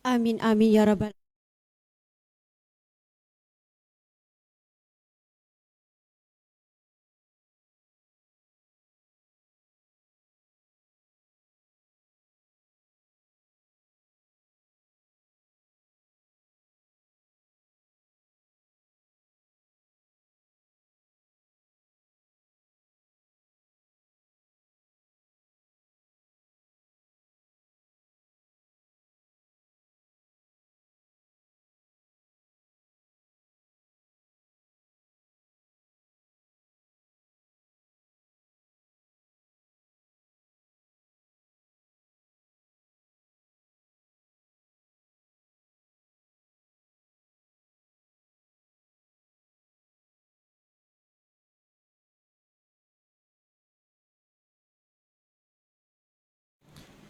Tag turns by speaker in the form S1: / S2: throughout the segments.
S1: Amin amin ya rabbal.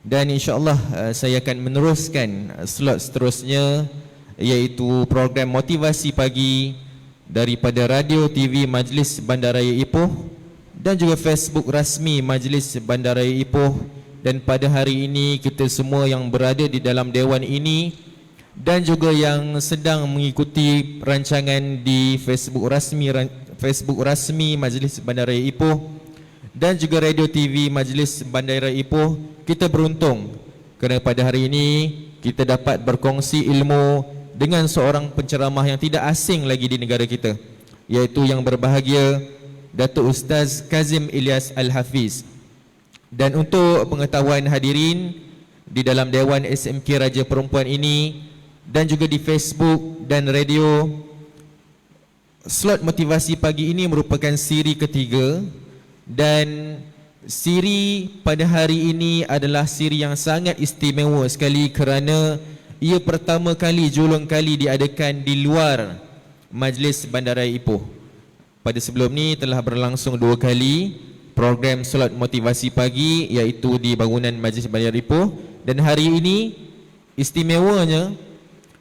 S2: Dan insya-Allah saya akan meneruskan slot seterusnya, iaitu program motivasi pagi daripada Radio TV Majlis Bandaraya Ipoh dan juga Facebook rasmi Majlis Bandaraya Ipoh. Dan pada hari ini kita semua yang berada di dalam dewan ini dan juga yang sedang mengikuti rancangan di Facebook rasmi Majlis Bandaraya Ipoh dan juga Radio TV Majlis Bandaraya Ipoh, kita beruntung kerana pada hari ini kita dapat berkongsi ilmu dengan seorang penceramah yang tidak asing lagi di negara kita, iaitu yang berbahagia Datuk Ustaz Kazim Ilyas Al-Hafiz. Dan untuk pengetahuan hadirin, di dalam Dewan SMK Raja Perempuan ini dan juga di Facebook dan radio, slot motivasi pagi ini merupakan siri ketiga. Dan siri pada hari ini adalah siri yang sangat istimewa sekali kerana ia pertama kali, julung kali diadakan di luar Majlis Bandaraya Ipoh. Pada sebelum ni telah berlangsung 2 kali program solat motivasi pagi, iaitu di bangunan Majlis Bandaraya Ipoh, dan hari ini istimewanya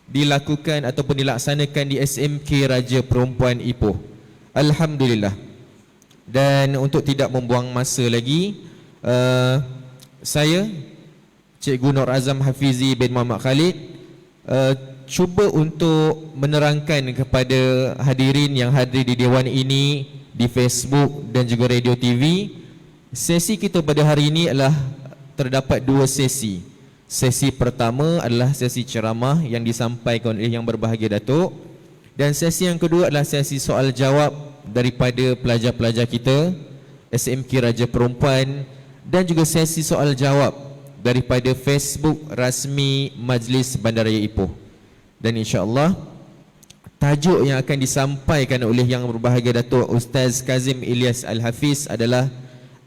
S2: dilakukan ataupun dilaksanakan di SMK Raja Perempuan Ipoh. Alhamdulillah. Dan untuk tidak membuang masa lagi, saya Cikgu Nur Azam Hafizi bin Muhammad Khalid cuba untuk menerangkan kepada hadirin yang hadir di dewan ini di Facebook dan juga Radio TV. Sesi kita pada hari ini adalah terdapat 2 sesi. Sesi pertama adalah sesi ceramah yang disampaikan oleh yang berbahagia Datuk, dan sesi yang kedua adalah sesi soal jawab daripada pelajar-pelajar kita SMK Raja Perempuan dan juga sesi soal jawab daripada Facebook rasmi Majlis Bandaraya Ipoh. Dan insya-Allah tajuk yang akan disampaikan oleh yang berbahagia Datuk Ustaz Kazim Ilyas Al-Hafiz adalah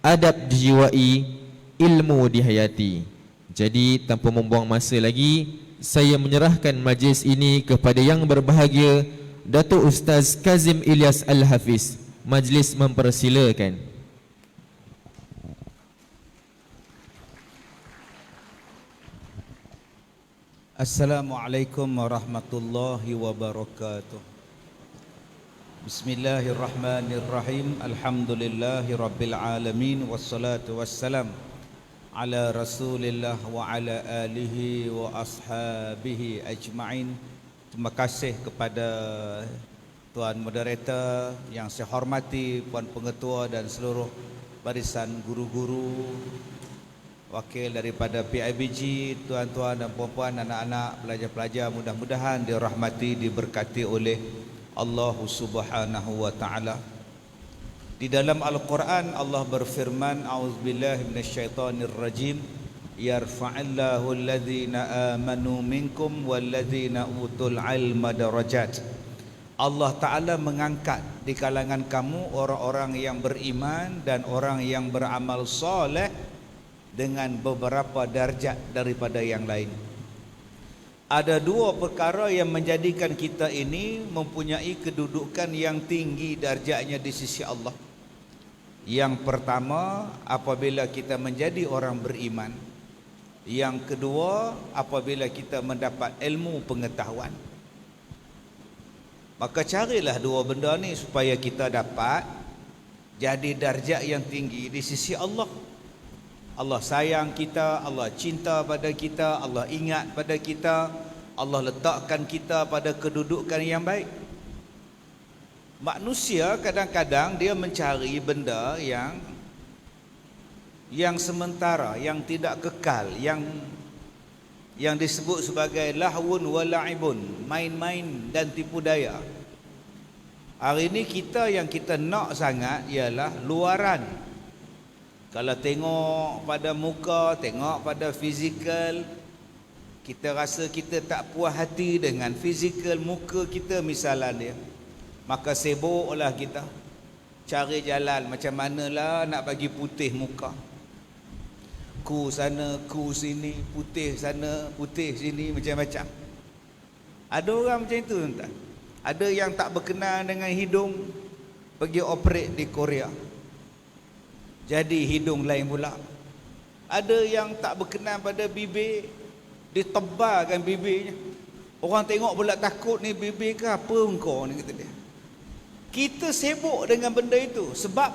S2: adab dijiwai, ilmu dihayati. Jadi tanpa membuang masa lagi, saya menyerahkan majlis ini kepada yang berbahagia Datuk Ustaz Kazim Ilyas Al-Hafiz. Majlis mempersilakan.
S3: Assalamualaikum warahmatullahi wabarakatuh. Bismillahirrahmanirrahim. Alhamdulillahi rabbil alamin. Wassalatu wassalam ala rasulillah wa ala alihi wa ashabihi ajma'in. Terima kasih kepada Tuan Moderator yang saya hormati, Puan Pengetua dan seluruh barisan guru-guru, wakil daripada PIBG, tuan-tuan dan puan-puan, anak-anak, pelajar-pelajar, mudah-mudahan dirahmati, diberkati oleh Allah Subhanahu wa taala. Di dalam Al-Quran Allah berfirman, a'udzubillahi minasyaitonirrajim, yarfa'illahu alladhina amanu minkum walladhina utul ilma darajat. Allah Ta'ala mengangkat di kalangan kamu orang-orang yang beriman dan orang yang beramal soleh dengan beberapa darjat daripada yang lain. Ada 2 perkara yang menjadikan kita ini mempunyai kedudukan yang tinggi darjatnya di sisi Allah. Yang pertama, apabila kita menjadi orang beriman. Yang kedua, apabila kita mendapat ilmu pengetahuan. Maka carilah 2 benda ni supaya kita dapat jadi darjat yang tinggi di sisi Allah. Allah sayang kita, Allah cinta pada kita, Allah ingat pada kita, Allah letakkan kita pada kedudukan yang baik. Manusia kadang-kadang dia mencari benda yang sementara, yang tidak kekal, yang disebut sebagai lahwun wa la'ibun, main-main dan tipu daya. Hari ini yang kita nak sangat ialah luaran. Kalau tengok pada muka, tengok pada fizikal, kita rasa kita tak puas hati dengan fizikal muka kita misalnya dia, maka sibuklah kita cari jalan macam manalah nak bagi putih muka. Ku sana, ku sini, putih sana, putih sini, macam-macam. Ada orang macam itu, tuan-tuan. Ada yang tak berkenan dengan hidung, pergi operate di Korea, jadi hidung lain pula. Ada yang tak berkenan pada bibir, ditebalkan bibirnya. Orang tengok pula takut, ni bibir ke apa engkau ni, kata dia. Kita sibuk dengan benda itu sebab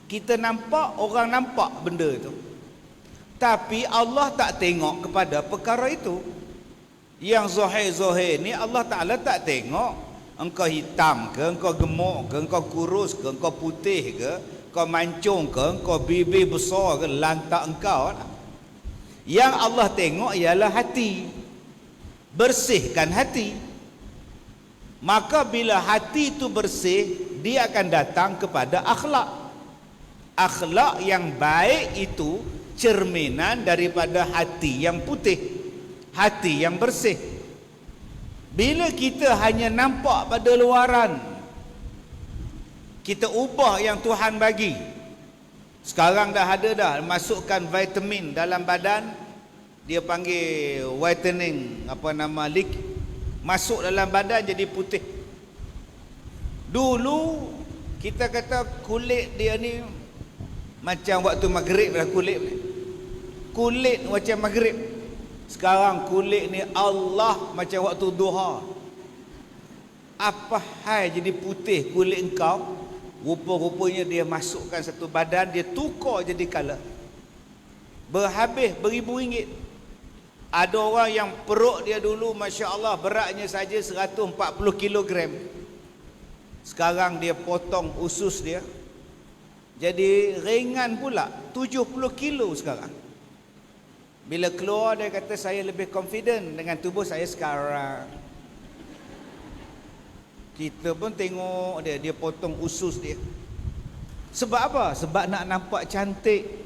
S3: kita nampak, orang nampak benda itu. Tapi Allah tak tengok kepada perkara itu. Yang zahir-zahir ni Allah Ta'ala tak tengok engkau hitam ke, engkau gemuk ke, engkau kurus ke, engkau putih ke, engkau mancung ke, engkau bibir besar ke, lantak engkau. Yang Allah tengok ialah hati. Bersihkan hati. Maka bila hati itu bersih, dia akan datang kepada akhlak. Akhlak yang baik itu cerminan daripada hati yang putih, hati yang bersih. Bila kita hanya nampak pada luaran, kita ubah yang Tuhan bagi. Sekarang dah ada dah masukkan vitamin dalam badan, dia panggil whitening, masuk dalam badan jadi putih. Dulu kita kata kulit dia ni macam waktu maghrib lah, kulit macam maghrib. Sekarang kulit ni Allah macam waktu duha. Apa hai jadi putih kulit engkau? Rupa-rupanya dia masukkan satu badan, dia tukar jadi color. Berhabis beribu ringgit. Ada orang yang perut dia dulu Masya Allah beratnya saja 140 kilogram. Sekarang dia potong usus dia, jadi ringan pula, 70 kilo sekarang. Bila keluar dia kata saya lebih confident dengan tubuh saya sekarang. Kita pun tengok dia potong usus dia. Sebab apa? Sebab nak nampak cantik.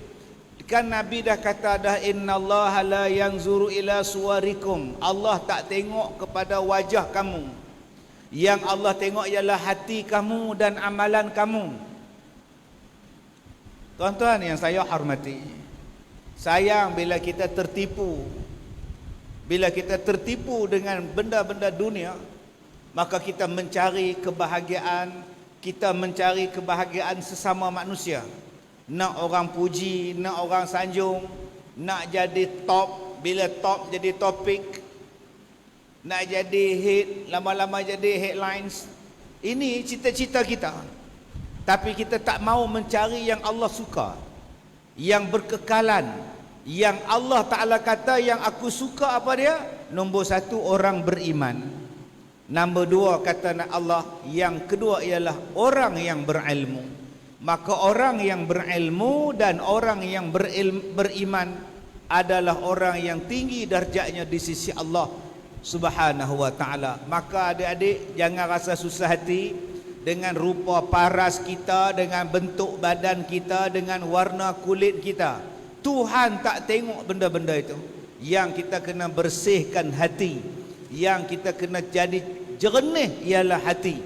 S3: Kan Nabi dah kata dah, innallaha la yanzuru ila suwarikum. Allah tak tengok kepada wajah kamu. Yang Allah tengok ialah hati kamu dan amalan kamu. Tuan-tuan yang saya hormati, sayang bila kita tertipu. Bila kita tertipu dengan benda-benda dunia, maka kita mencari kebahagiaan, kita mencari kebahagiaan sesama manusia. Nak orang puji, nak orang sanjung, nak jadi top, bila top jadi topik, nak jadi hit, lama-lama jadi headlines. Ini cita-cita kita. Tapi kita tak mau mencari yang Allah suka, yang berkekalan, yang Allah Ta'ala kata yang aku suka apa dia? Nombor satu, orang beriman. Nombor dua, kata Allah, yang kedua ialah orang yang berilmu. Maka orang yang berilmu dan orang yang beriman adalah orang yang tinggi darjatnya di sisi Allah Subhanahu wa ta'ala. Maka adik-adik jangan rasa susah hati dengan rupa paras kita, dengan bentuk badan kita, dengan warna kulit kita. Tuhan tak tengok benda-benda itu. Yang kita kena bersihkan hati, yang kita kena jadi jernih ialah hati.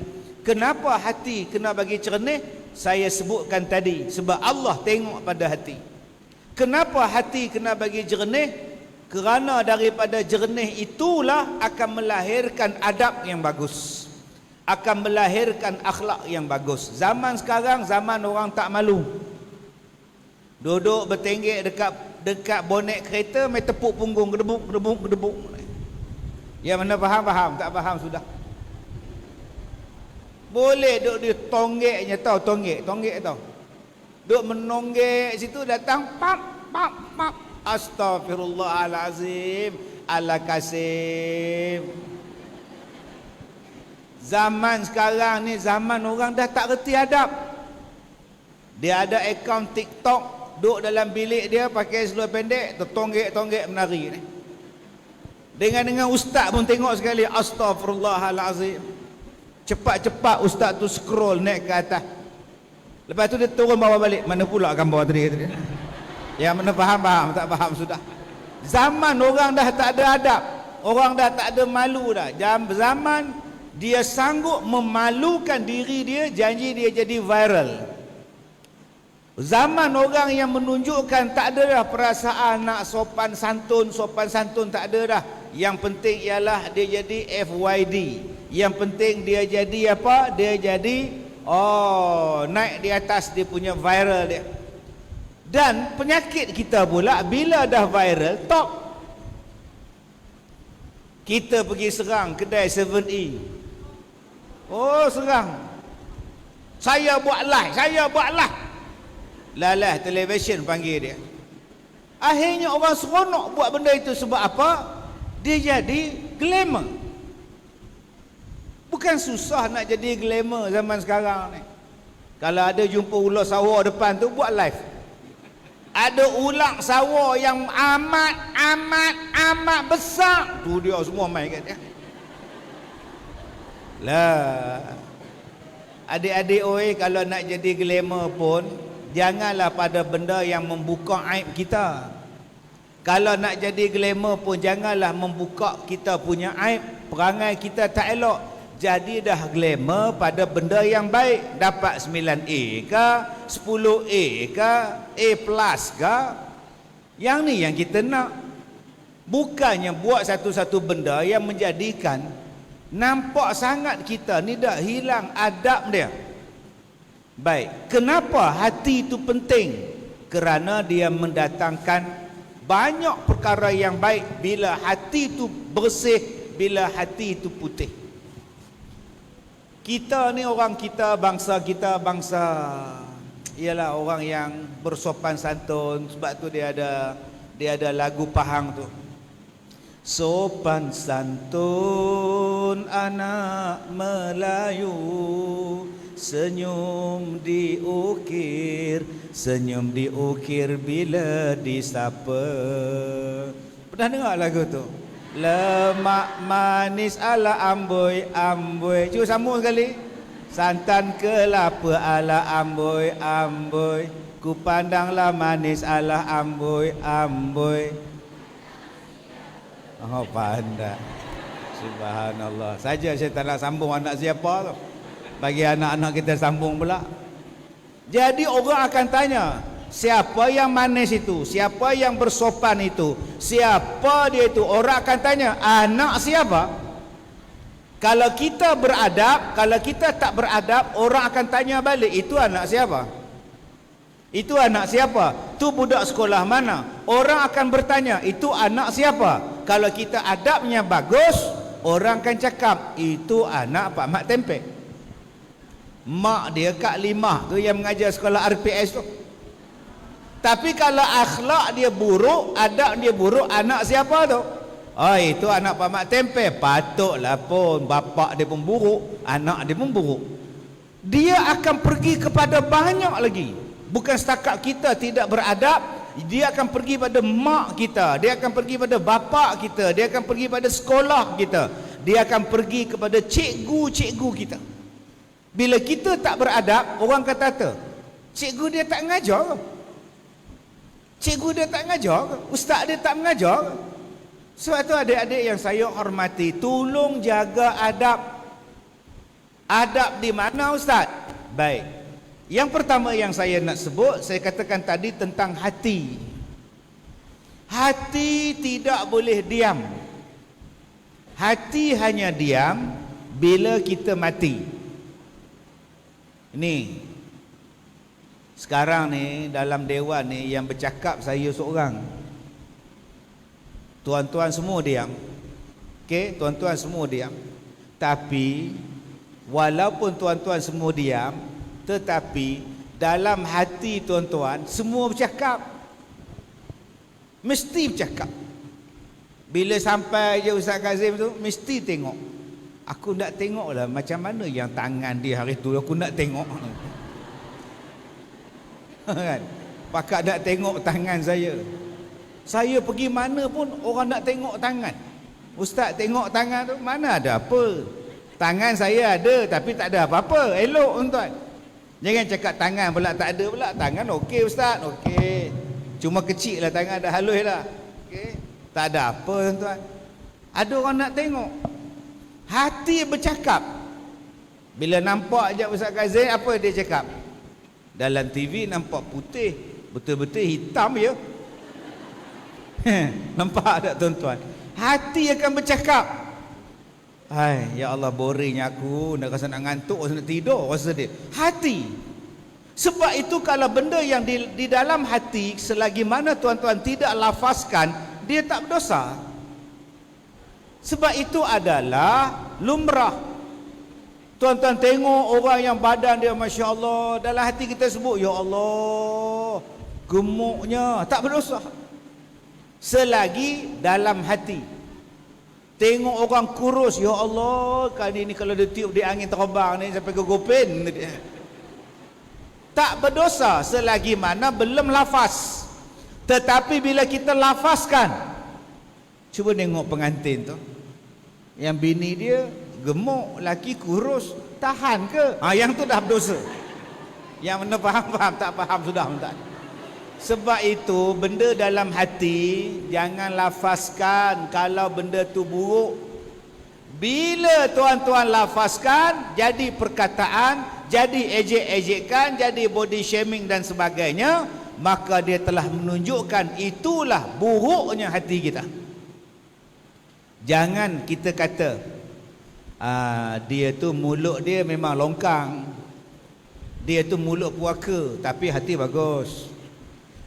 S3: Kenapa hati kena bagi jernih? Saya sebutkan tadi, sebab Allah tengok pada hati. Kenapa hati kena bagi jernih? Kerana daripada jernih itulah akan melahirkan adab yang bagus, akan melahirkan akhlak yang bagus. Zaman sekarang zaman orang tak malu. Duduk bertenggek dekat bonet kereta, main tepuk punggung, gedebuk. Yang mana faham, tak faham sudah. Boleh duduk di tonggeknya, tahu tonggek tahu. Duduk menonggek situ, datang pap. Astagfirullahalazim. Ala Kasim. Zaman sekarang ni zaman orang dah tak reti adab. Dia ada akaun TikTok, duduk dalam bilik dia pakai seluar pendek, tertonggek-tonggek menari ni. Dengan ustaz pun tengok sekali, astagfirullahalazim. Cepat-cepat ustaz tu scroll naik ke atas. Lepas tu dia turun bawah balik. Mana pula gambar tadi? Yang mana faham, tak faham sudah. Zaman orang dah tak ada adab. Orang dah tak ada malu dah. Zaman dia sanggup memalukan diri dia, janji dia jadi viral. Zaman orang yang menunjukkan tak ada dah perasaan nak sopan santun tak ada dah. Yang penting ialah dia jadi FYD. Yang penting dia jadi apa? Dia jadi naik di atas dia punya viral dia. Dan penyakit kita pula bila dah viral, top. Kita pergi serang kedai 7E. Serang. Saya buat live. Lalah televisyen panggil dia. Akhirnya orang seronok buat benda itu sebab apa? Dia jadi glamour. Bukan susah nak jadi glamour zaman sekarang ni. Kalau ada jumpa ular sawar depan tu, buat live. Ada ular sawar yang amat besar, tu dia semua main kat dia. Lah, adik-adik kalau nak jadi glamour pun janganlah pada benda yang membuka aib kita. Kalau nak jadi glamour pun janganlah membuka kita punya aib, perangai kita tak elok. Jadi dah glamour pada benda yang baik, dapat 9A ke, 10A ke, A+ ke. Yang ni yang kita nak. Bukannya buat satu-satu benda yang menjadikan nampak sangat kita ni dah hilang adab dia. Baik, kenapa hati itu penting? Kerana dia mendatangkan banyak perkara yang baik bila hati itu bersih, bila hati itu putih. Kita ni bangsa ialah orang yang bersopan santun. Sebab tu dia ada lagu Pahang tu. Sopan santun anak Melayu, senyum diukir bila disapa. Pernah dengar lagu tu? Lemak manis ala amboi. Cuba sambung sekali. Santan kelapa ala amboi. Ku pandanglah manis ala amboi. Oh, pandai. Subhanallah. Saja saya tak nak sambung anak siapa tu. Bagi anak-anak kita sambung pula. Jadi orang akan tanya, siapa yang manis itu? Siapa yang bersopan itu? Siapa dia itu? Orang akan tanya, anak siapa? Kalau kita beradab, kalau kita tak beradab, orang akan tanya balik, itu anak siapa? Itu anak siapa? Tu budak sekolah mana? Orang akan bertanya, itu anak siapa? Kalau kita adabnya bagus, orang akan cakap, itu anak Pak Mak Tempek. Mak dia Kak Limah tu yang mengajar sekolah RPS tu. Tapi kalau akhlak dia buruk, adab dia buruk, anak siapa tu? Itu anak Pak Mak Tempe. Patutlah pun bapak dia pun buruk, anak dia pun buruk. Dia akan pergi kepada banyak lagi. Bukan setakat kita tidak beradab, dia akan pergi pada mak kita, dia akan pergi pada bapak kita, dia akan pergi pada sekolah kita, dia akan pergi kepada cikgu-cikgu kita. Bila kita tak beradab, orang kata apa? Cikgu dia tak mengajar ke? Cikgu dia tak mengajar ke? Ustaz dia tak mengajar ke? Sebab tu adik-adik yang saya hormati, tolong jaga adab. Adab di mana Ustaz? Baik. Yang pertama yang saya nak sebut, saya katakan tadi tentang hati. Hati tidak boleh diam. Hati hanya diam bila kita mati. Ini sekarang ni dalam dewan ni yang bercakap saya seorang. Tuan-tuan semua diam. Okey, tuan-tuan semua diam. Tapi walaupun tuan-tuan semua diam, tetapi dalam hati tuan-tuan semua bercakap. Mesti bercakap. Bila sampai je Ustaz Kazim tu, mesti tengok. Aku nak tengok lah macam mana yang tangan dia hari tu. Aku nak tengok. Kan? Pakak nak tengok tangan saya. Saya pergi mana pun orang nak tengok tangan. Ustaz tengok tangan tu, mana ada apa. Tangan saya ada tapi tak ada apa-apa. Elok tuan. Jangan cakap tangan pula tak ada pula. Tangan okey Ustaz, okey. Cuma kecil lah tangan, dah halus lah. Okey. Tak ada apa tuan. Ada orang nak tengok. Hati bercakap. Bila nampak je Ustaz Kazim, apa dia cakap? Dalam TV nampak putih, betul-betul hitam ya. Nampak tak tuan-tuan? Hati akan bercakap. Hai, ya Allah, boringnya aku, nak rasa nak ngantuk, rasa nak tidur, rasa dia. Hati. Sebab itu kalau benda yang di dalam hati, selagi mana tuan-tuan tidak lafazkan, dia tak berdosa. Sebab itu adalah lumrah. Tuan-tuan tengok orang yang badan dia Masya Allah, dalam hati kita sebut, ya Allah, gemuknya, tak berdosa. Selagi dalam hati. Tengok orang kurus, ya Allah, kali ni kalau dia tiup di angin terbang ni sampai ke Gopin. Tak berdosa selagi mana belum lafaz. Tetapi bila kita lafazkan, cuba tengok pengantin tu, yang bini dia gemuk, laki kurus, tahan ke? Yang tu dah berdosa. Yang mana faham, tak faham sudah tak. Sebab itu benda dalam hati jangan lafazkan kalau benda tu buruk. Bila tuan-tuan lafazkan, jadi perkataan, jadi ejek-ejekan, jadi body shaming dan sebagainya, maka dia telah menunjukkan itulah buruknya hati kita. Jangan kita kata dia tu mulut dia memang longkang, dia tu mulut puaka tapi hati bagus.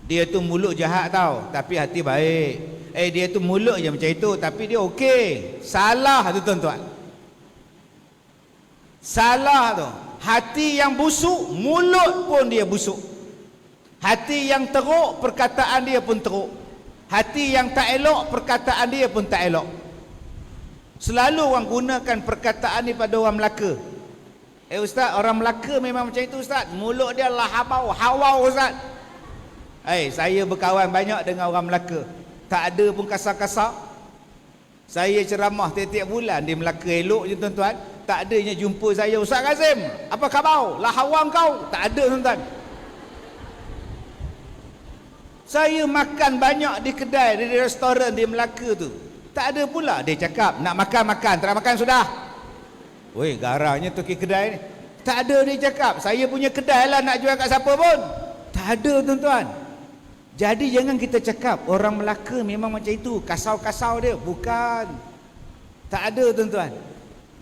S3: Dia tu mulut jahat tau, tapi hati baik. Dia tu mulut je macam itu, tapi dia okey. Salah tu tuan-tuan. Salah tu. Hati yang busuk, mulut pun dia busuk. Hati yang teruk, perkataan dia pun teruk. Hati yang tak elok, perkataan dia pun tak elok. Selalu orang gunakan perkataan ni pada orang Melaka. Ustaz, orang Melaka memang macam itu Ustaz. Mulut dia lahabau, hawau Ustaz. Saya berkawan banyak dengan orang Melaka. Tak ada pun kasar-kasar. Saya ceramah tiap-tiap bulan di Melaka elok je tuan-tuan. Tak adanya jumpa saya, Ustaz Kazim, apa khabar? Lahawang kau? Tak ada tuan-tuan. Saya makan banyak di kedai, di restoran di Melaka tu. Tak ada pula dia cakap, nak makan-makan, tak nak makan sudah. Weh, garangnya tu kedai ni. Tak ada dia cakap, saya punya kedai lah, nak jual kat siapa pun. Tak ada tuan-tuan. Jadi jangan kita cakap orang Melaka memang macam itu, kasau-kasau dia. Bukan. Tak ada tuan-tuan.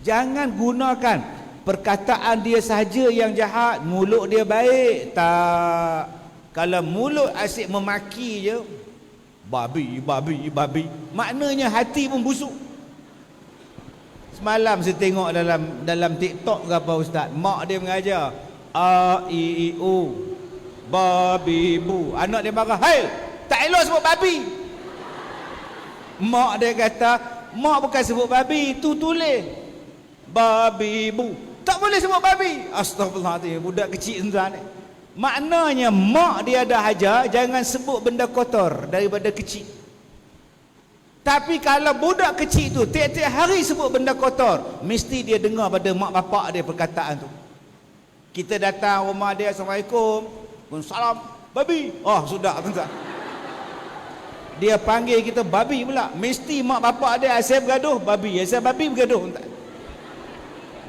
S3: Jangan gunakan perkataan dia sahaja yang jahat, mulut dia baik. Tak. Kalau mulut asyik memaki je, babi, babi, babi, maknanya hati pun busuk. Semalam saya tengok dalam TikTok ke apa Ustaz, mak dia mengajar A, I, I, U, babi, bu. Anak dia marah, "Hai, tak elok sebut babi." Mak dia kata, "Mak bukan sebut babi, tu tulis babi, bu. Tak boleh sebut babi." Astagfirullahaladzim, budak kecil tuan ni. Maknanya mak dia dah ajar jangan sebut benda kotor daripada kecil. Tapi kalau budak kecil tu tiap-tiap hari sebut benda kotor, mesti dia dengar pada mak bapak dia perkataan tu. Kita datang rumah dia, "Assalamualaikum." "Waalaikumsalam." "Babi." Oh, sudah tuan-tuan. Dia panggil kita babi pula. Mesti mak bapak dia asyik bergaduh, babi, asyik babi bergaduh.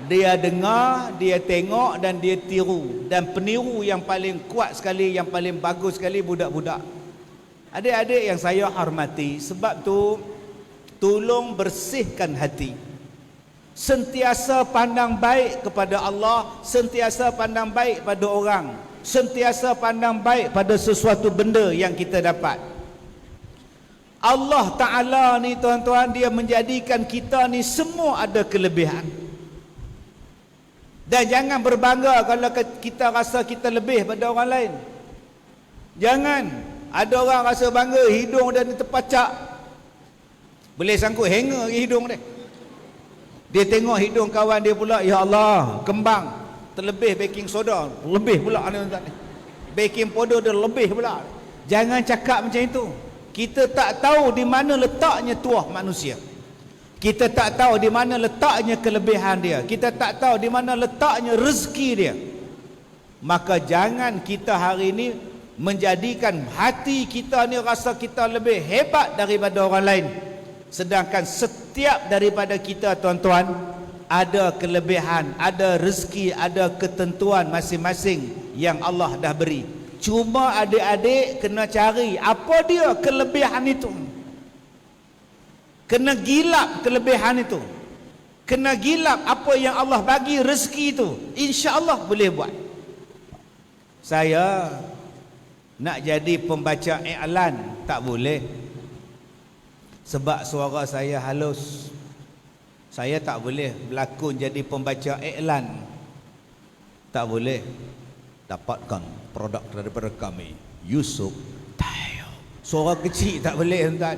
S3: Dia dengar, dia tengok dan dia tiru. Dan peniru yang paling kuat sekali, yang paling bagus sekali budak-budak. Adik-adik yang saya hormati, sebab tu tolong bersihkan hati. Sentiasa pandang baik kepada Allah, sentiasa pandang baik pada orang, sentiasa pandang baik pada sesuatu benda yang kita dapat. Allah Ta'ala ni tuan-tuan, dia menjadikan kita ni semua ada kelebihan. Dan jangan berbangga kalau kita rasa kita lebih pada orang lain. Jangan. Ada orang rasa bangga hidung dia ni terpacak, Boleh sangkut hanger ke hidung dia. Dia tengok hidung kawan dia pula, ya Allah, kembang, terlebih baking soda, lebih pula ni tuan ni. Baking powder dia lebih pula. Jangan cakap macam itu. Kita tak tahu di mana letaknya tuah manusia. Kita tak tahu di mana letaknya kelebihan dia. Kita tak tahu di mana letaknya rezeki dia. Maka jangan kita hari ini menjadikan hati kita ni rasa kita lebih hebat daripada orang lain. Sedangkan setiap daripada kita tuan-tuan ada kelebihan, ada rezeki, ada ketentuan masing-masing yang Allah dah beri. Cuma adik-adik kena cari apa dia kelebihan itu. Kena gilap kelebihan itu. Kena gilap apa yang Allah bagi rezeki itu. Insya-Allah boleh buat. Saya nak jadi pembaca iklan tak boleh. Sebab suara saya halus. Saya tak boleh berlakon jadi pembaca iklan. Tak boleh. Dapatkan produk daripada kami, Yusuf Tayo. Suara kecil tak boleh tuan.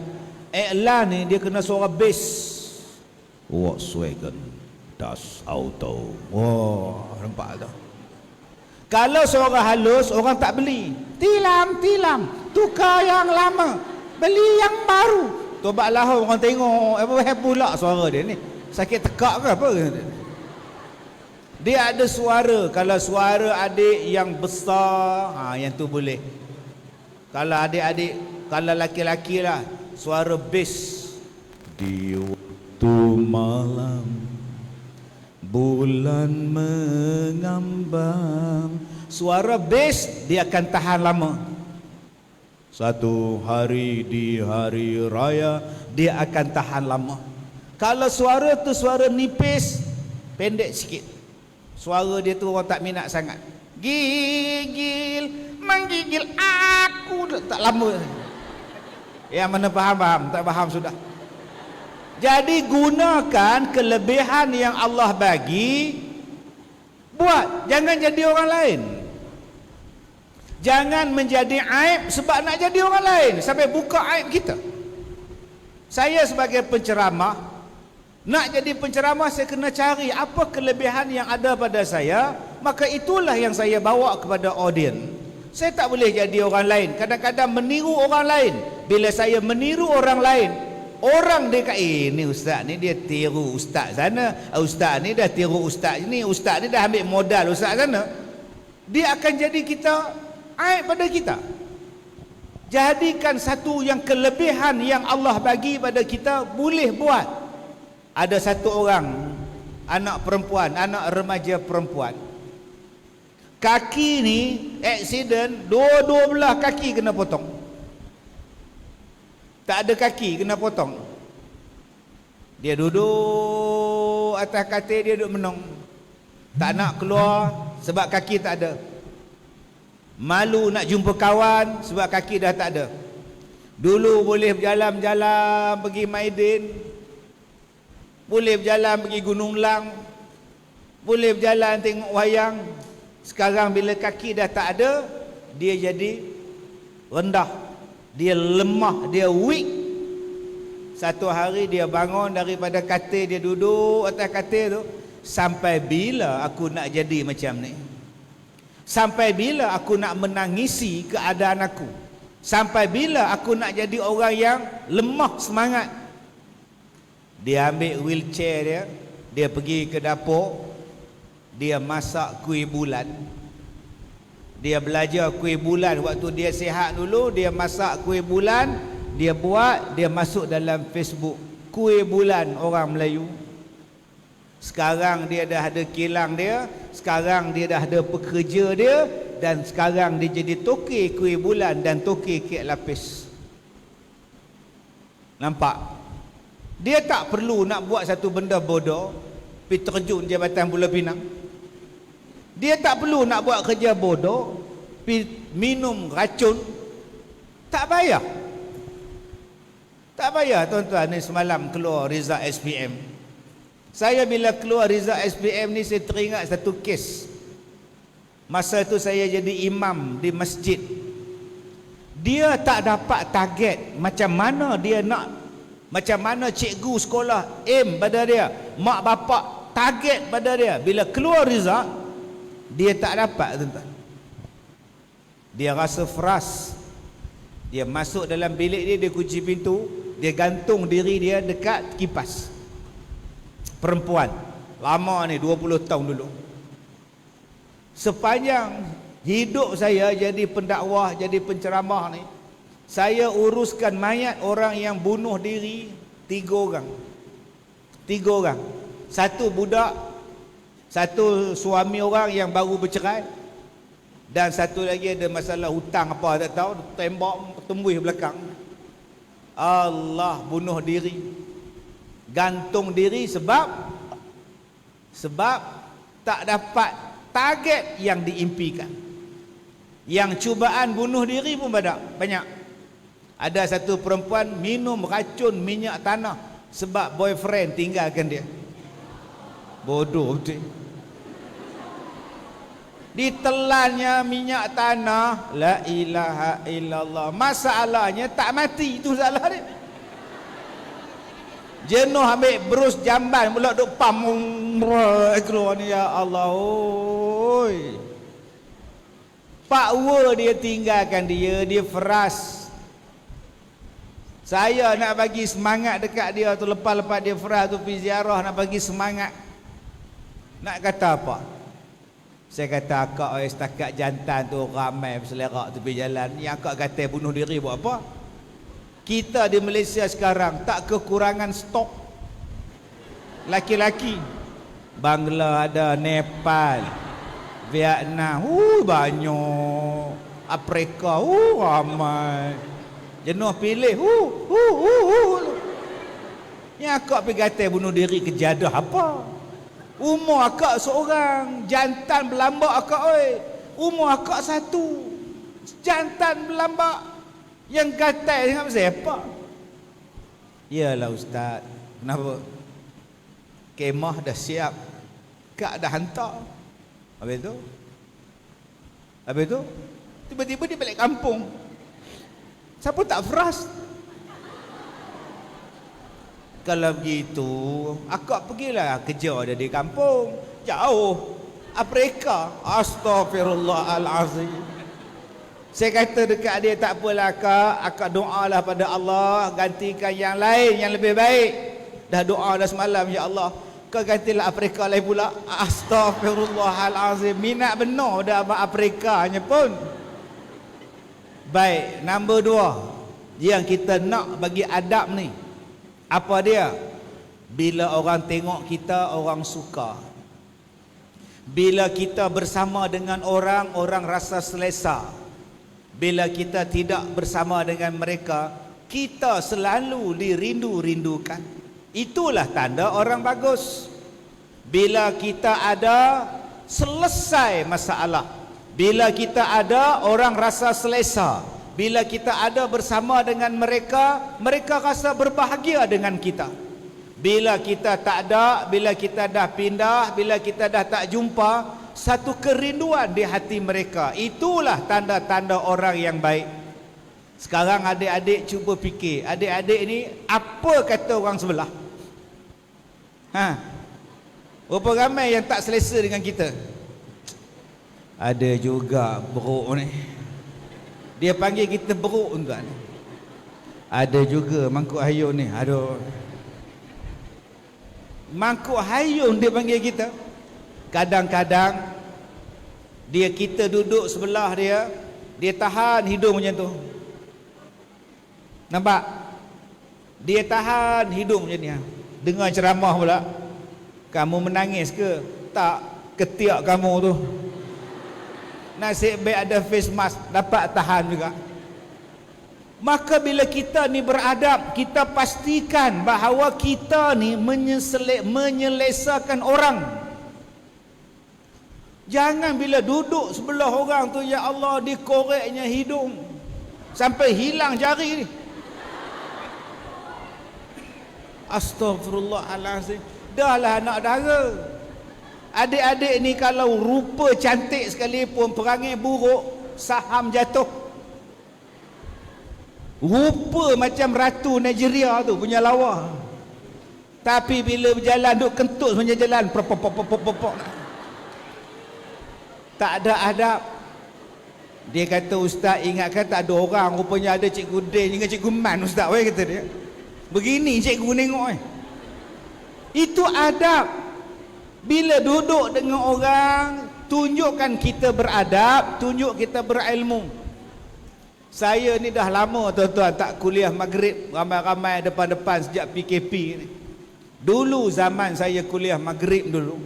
S3: Iklan ni dia kena suara bass. Volkswagen Das Auto. Oh, nampak tak? Kalau suara halus orang tak beli. Tilam, tukar yang lama, beli yang baru. Tobat lah orang tengok apa pula suara dia ni. Sakit tekak ke apa? Dia ada suara. Kalau suara adik yang besar, yang tu boleh. Kalau adik-adik, kalau laki-laki lah, suara bass. Di waktu malam bulan mengambang. Suara bass dia akan tahan lama. Satu hari di hari raya dia akan tahan lama. Kalau suara tu suara nipis, pendek sikit. Suara dia tu orang tak minat sangat. Gigil, menggigil aku, tak lama. Yang mana faham, tak faham sudah. Jadi gunakan kelebihan yang Allah bagi, buat, jangan jadi orang lain. Jangan menjadi aib sebab nak jadi orang lain, sampai buka aib kita. Saya sebagai penceramah, nak jadi penceramah saya kena cari apa kelebihan yang ada pada saya, maka itulah yang saya bawa kepada audiens. Saya tak boleh jadi orang lain. Kadang-kadang meniru orang lain. Bila saya meniru orang lain, orang dia kata, ni ustaz ni dia tiru ustaz sana, ustaz ni dah tiru ustaz ni, ustaz ni dah ambil modal ustaz sana. Dia akan jadi kita aib pada kita. Jadikan satu yang kelebihan yang Allah bagi pada kita, boleh buat. Ada satu orang anak perempuan, anak remaja perempuan, kaki ni aksiden, dua belah kaki kena potong. Tak ada kaki kena potong. Dia duduk atas katil, dia duduk menung, tak nak keluar sebab kaki tak ada. Malu nak jumpa kawan sebab kaki dah tak ada. Dulu boleh berjalan-jalan pergi Maidin, boleh berjalan pergi Gunung Lang, boleh berjalan tengok wayang. Sekarang bila kaki dah tak ada, dia jadi rendah, dia lemah, dia weak. Satu hari dia bangun daripada katil, dia duduk atas katil tu, sampai bila aku nak jadi macam ni? Sampai bila aku nak menangisi keadaan aku? Sampai bila aku nak jadi orang yang lemah semangat? Dia ambil wheelchair dia, dia pergi ke dapur, dia masak kuih bulan. Dia belajar kuih bulan waktu dia sihat dulu, dia masak kuih bulan, dia buat, dia masuk dalam Facebook, kuih bulan orang Melayu. Sekarang dia dah ada kilang dia, sekarang dia dah ada pekerja dia, dan sekarang dia jadi tokey kuih bulan dan tokey kek lapis. Nampak? Dia tak perlu nak buat satu benda bodoh, pergi terjun Jabatan Pulau Pinang. Dia tak perlu nak buat kerja bodoh, pergi minum racun. Tak payah. Tak payah tuan-tuan. Ni semalam keluar result SPM. Saya bila keluar result SPM ni, saya teringat satu kes. Masa tu saya jadi imam di masjid. Dia tak dapat target macam mana dia nak Macam mana cikgu sekolah aim pada dia, mak bapak target pada dia. Bila keluar result, dia tak dapat, tuan-tuan. Dia rasa frust. Dia masuk dalam bilik dia, dia kunci pintu, dia gantung diri dia dekat kipas. Perempuan lama ni, 20 tahun dulu. Sepanjang hidup saya jadi pendakwah, jadi penceramah ni, saya uruskan mayat orang yang bunuh diri 3 orang. 3 orang. Satu budak, satu suami orang yang baru bercerai, dan satu lagi ada masalah hutang apa tak tahu, tembak tembus belakang. Allah, bunuh diri, gantung diri sebab tak dapat target yang diimpikan. Yang cubaan bunuh diri pun banyak. Ada satu perempuan minum racun minyak tanah sebab boyfriend tinggalkan dia. Bodoh betul. Ditelannya minyak tanah, la ilaha illallah. Masalahnya tak mati, itu salah dia. Jenuh ambil berus jamban pula duk pam keluar ni, ya Allah. Oi. Pak Wa dia tinggalkan dia frust. Saya nak bagi semangat dekat dia tu, lepas-lepas dia frust tu pergi ziarah, nak bagi semangat. Nak kata apa? Saya kata, akak setakat jantan tu ramai berselerak tepi jalan, yang akak kata bunuh diri buat apa? Kita di Malaysia sekarang tak kekurangan stok laki-laki. Bangla ada, Nepal, Vietnam, banyak. Afrika, ramai. Jenuh pilih, yang akak pergi kata bunuh diri kejadah apa? Umur akak seorang, jantan berlambak akak oi. Umur akak satu, jantan berlambak. Yang gatal dengan siapa? Yalah ustaz, kenapa? Kemah dah siap, kak dah hantar. Habis tu tiba-tiba dia balik kampung. Siapa tak frust? Kalau begitu, akak pergilah kerja dia di kampung, jauh, Afrika. Astaghfirullahalazim. Saya kata dekat dia, tak apalah akak doalah pada Allah, gantikan yang lain yang lebih baik. Dah doa dah semalam, ya Allah, kau gantilah Afrika lain pula. Astaghfirullahalazim. Minat benar dah abang Afrikanya pun. Baik, nombor 2 yang kita nak bagi adab ni, apa dia? Bila orang tengok kita, orang suka. Bila kita bersama dengan orang, orang rasa selesa. Bila kita tidak bersama dengan mereka, kita selalu dirindu-rindukan. Itulah tanda orang bagus. Bila kita ada, selesai masalah. Bila kita ada, orang rasa selesa. Bila kita ada bersama dengan mereka, mereka rasa berbahagia dengan kita. Bila kita tak ada, bila kita dah pindah, bila kita dah tak jumpa, satu kerinduan di hati mereka. Itulah tanda-tanda orang yang baik. Sekarang adik-adik cuba fikir, adik-adik ni apa kata orang sebelah? Berapa ramai yang tak selesa dengan kita? Ada juga beruk ni, dia panggil kita beruk, tuan. Ada juga mangkuk hayun ni, aduh, mangkuk hayun dia panggil kita. Kadang-kadang kita duduk sebelah dia, dia tahan hidung macam tu. Nampak? Dia tahan hidung macam ni. Dengar ceramah pula, kamu menangis ke? Tak, ketiak kamu tu. Nasib baik ada face mask, dapat tahan juga. Maka bila kita ni beradab, kita pastikan bahawa kita ni menyelesakan orang. Jangan bila duduk sebelah orang tu, ya Allah, dikoreknya hidung sampai hilang jari ni. Astaghfirullahalazim. Dahlah anak dara. Adik-adik ni kalau rupa cantik sekalipun, perangai buruk, saham jatuh. Rupa macam ratu Nigeria tu punya lawa. Tapi bila berjalan duk kentut punya jalan pop. Tak ada adab. Dia kata, ustaz ingatkan tak ada orang, rupanya ada cikgu Din dengan cikgu Man ustaz, kata dia. Begini cikgu nengok Itu adab. Bila duduk dengan orang, tunjukkan kita beradab, tunjuk kita berilmu. Saya ni dah lama tuan-tuan tak kuliah maghrib ramai-ramai depan-depan sejak PKP ni. Dulu zaman saya kuliah maghrib dulu,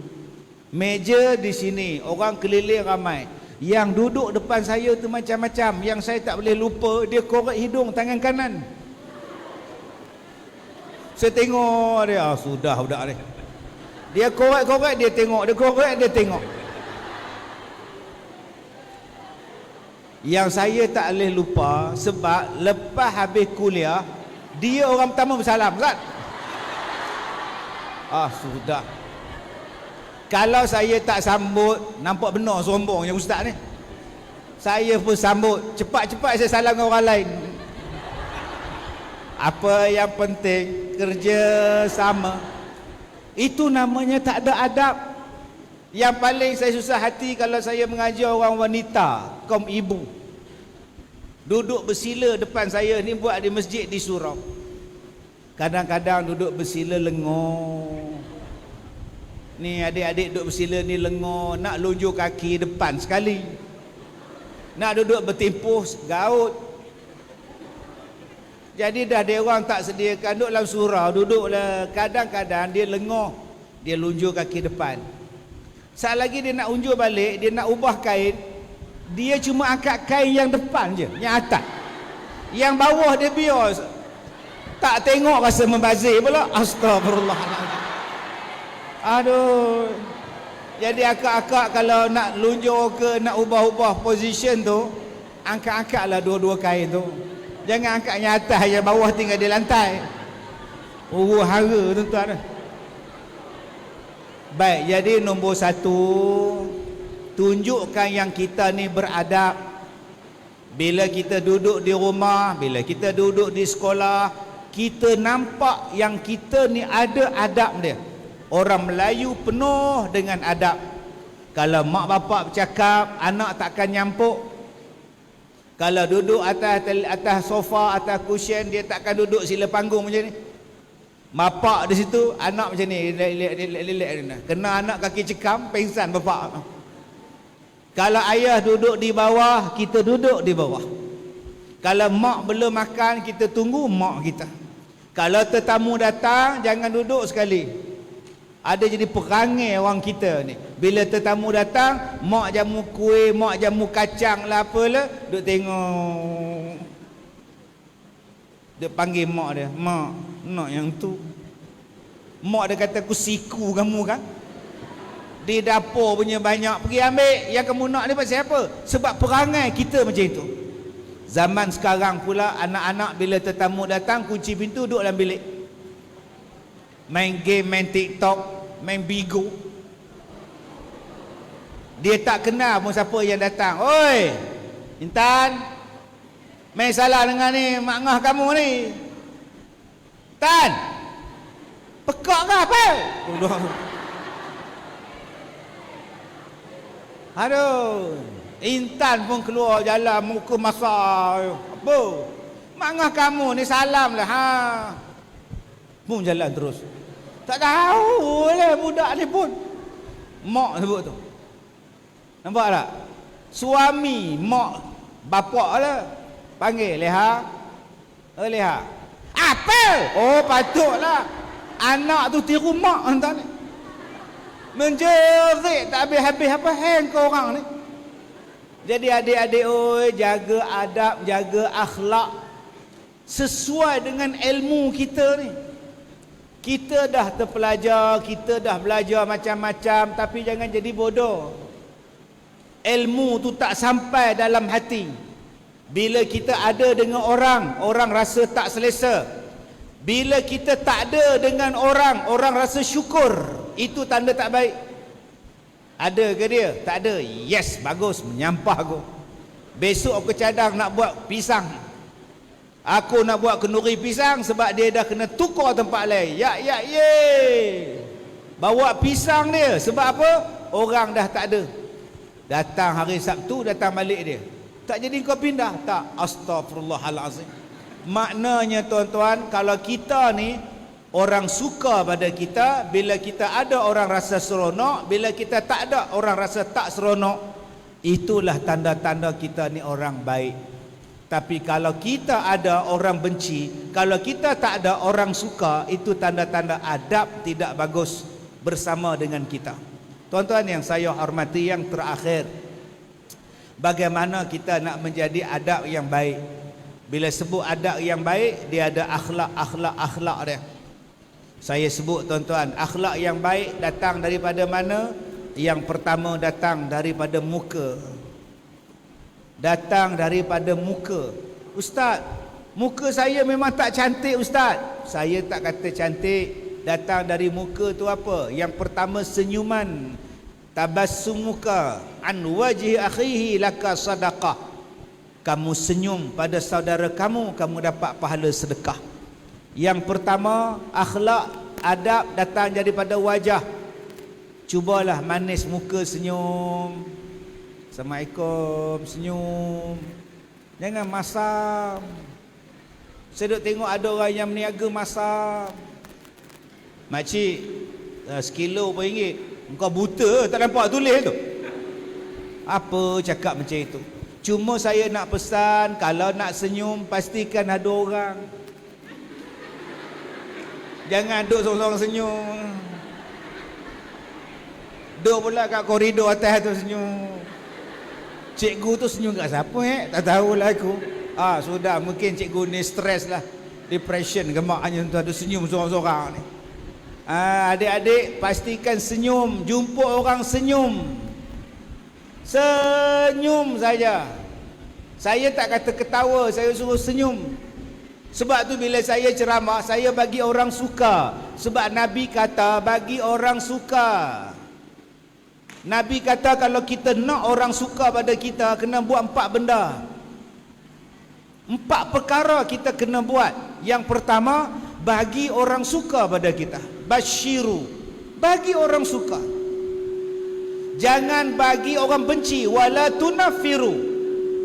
S3: meja di sini, orang keliling ramai. Yang duduk depan saya tu macam-macam. Yang saya tak boleh lupa, dia korek hidung tangan kanan. Saya tengok dia, sudah budak ni. Dia korek-korek, dia tengok. Dia korek, dia tengok. Yang saya tak boleh lupa, sebab lepas habis kuliah, dia orang pertama bersalam. Ustaz, sudah. Kalau saya tak sambut, nampak benar sombongnya ustaz ni. Saya pun sambut. Cepat-cepat saya salam dengan orang lain. Apa yang penting, kerja sama. Itu namanya tak ada adab. Yang paling saya susah hati kalau saya mengajar orang wanita, kaum ibu. Duduk bersila depan saya ni, buat di masjid di surau. Kadang-kadang duduk bersila lengoh. Ni adik-adik duduk bersila ni lengoh, nak lunjuk kaki depan sekali. Nak duduk bertempuh gaut. Jadi dah dia orang tak sediakan duduk dalam surau, duduklah. Kadang-kadang dia lengoh, dia lunjuk kaki depan. Saat lagi dia nak unjuk balik, dia nak ubah kain, dia cuma angkat kain yang depan je, yang atas. Yang bawah dia biar. Tak tengok rasa membazir pula. Astagfirullahaladzim. Aduh. Jadi akak-akak kalau nak lunjuk ke nak ubah-ubah position tu, angkat-angkatlah dua-dua kain tu. Jangan angkat yang atas, yang bawah tinggal di lantai. Hara tuan-tuan. Baik, jadi nombor satu, tunjukkan yang kita ni beradab. Bila kita duduk di rumah, bila kita duduk di sekolah, kita nampak yang kita ni ada adab dia. Orang Melayu penuh dengan adab. Kalau mak bapak bercakap, anak takkan nyampuk. Kalau duduk atas sofa, atas cushion, dia takkan duduk sila panggung macam ni. Bapak di situ, anak macam ni, kena anak kaki cekam, pengsan bapak. Kalau ayah duduk di bawah, kita duduk di bawah. Kalau mak belum makan, kita tunggu mak kita. Kalau tetamu datang, jangan duduk sekali. Ada jadi perangai orang kita ni. Bila tetamu datang, mak jamu kuih, mak jamu kacang lah apalah, duk tengok. Dia panggil mak dia, mak, nak yang tu. Mak dia kata, aku siku kamu kan? Di dapur punya banyak, pergi ambil. Yang kamu nak ni pasal apa? Sebab perangai kita macam itu. Zaman sekarang pula, anak-anak bila tetamu datang, kunci pintu, duduk dalam bilik. Main game, main TikTok, main Bigo. Dia tak kenal pun siapa yang datang. Oi, Intan, main salah dengan ni mak ngah kamu ni. Tan, pekak ke apa? Aduh, Intan pun keluar jalan muka masak. Apa? Mak ngah kamu ni salam lah. Ha. Pun jalan terus. Tak tahu lah budak ni pun. Mak sebut tu. Nampak tak? Suami, mak, bapak lah. Panggil, Leha. Leha. Apa? Oh, patutlah. Anak tu tiru mak hantar ni. Menjerit tak habis-habis apa hang ke orang ni. Jadi adik-adik, oi, jaga adab, jaga akhlak. Sesuai dengan ilmu kita ni. Kita dah terpelajar, kita dah belajar macam-macam, tapi jangan jadi bodoh. Ilmu tu tak sampai dalam hati. Bila kita ada dengan orang, orang rasa tak selesa. Bila kita tak ada dengan orang, orang rasa syukur. Itu tanda tak baik. Ada ke dia? Tak ada. Yes, bagus, menyampah aku. Besok aku cadang nak buat pisang. Aku nak buat kenduri pisang sebab dia dah kena tukar tempat lain. Ya, bawa pisang dia. Sebab apa? Orang dah tak ada. Datang hari Sabtu, datang balik dia. Tak jadi kau pindah? Tak. Astaghfirullahalazim. Maknanya tuan-tuan, kalau kita ni orang suka pada kita, bila kita ada orang rasa seronok, bila kita tak ada orang rasa tak seronok, itulah tanda-tanda kita ni orang baik. Tapi kalau kita ada orang benci, kalau kita tak ada orang suka, itu tanda-tanda adab tidak bagus bersama dengan kita. Tuan-tuan yang saya hormati, yang terakhir, bagaimana kita nak menjadi adab yang baik? Bila sebut adab yang baik, dia ada akhlak dia. Saya sebut tuan-tuan, akhlak yang baik datang daripada mana? Yang pertama datang daripada muka. Datang daripada muka. Ustaz, muka saya memang tak cantik Ustaz. Saya tak kata cantik. Datang dari muka tu apa? Yang pertama senyuman. Tabassumuka an wajhi akhihi laka sadaqah. Kamu senyum pada saudara kamu, kamu dapat pahala sedekah. Yang pertama, akhlak, adab datang daripada wajah. Cubalah manis muka, senyum. Assalamualaikum, senyum. Jangan masam. Saya duk tengok ada orang yang meniaga masam. Makcik, sekilo RM1. Engkau buta, tak nampak tulis tu. Apa cakap macam itu? Cuma saya nak pesan, kalau nak senyum, pastikan ada orang. Jangan duduk seorang-seorang senyum. Duduk pula kat koridor atas tu senyum. Cikgu tu senyum kat siapa tak tahulah aku. Sudah, mungkin cikgu ni stres lah, depression ke maknya tu, ada senyum seorang-seorang ni. Adik-adik pastikan senyum. Jumpa orang senyum. Senyum saja. Saya tak kata ketawa, saya suruh senyum. Sebab tu bila saya ceramah, saya bagi orang suka. Sebab Nabi kata bagi orang suka. Nabi kata kalau kita nak orang suka pada kita, kena buat 4 benda. 4 perkara kita kena buat. Yang pertama, bagi orang suka pada kita. Basyiru, bagi orang suka. Jangan bagi orang benci. Wala tunafiru.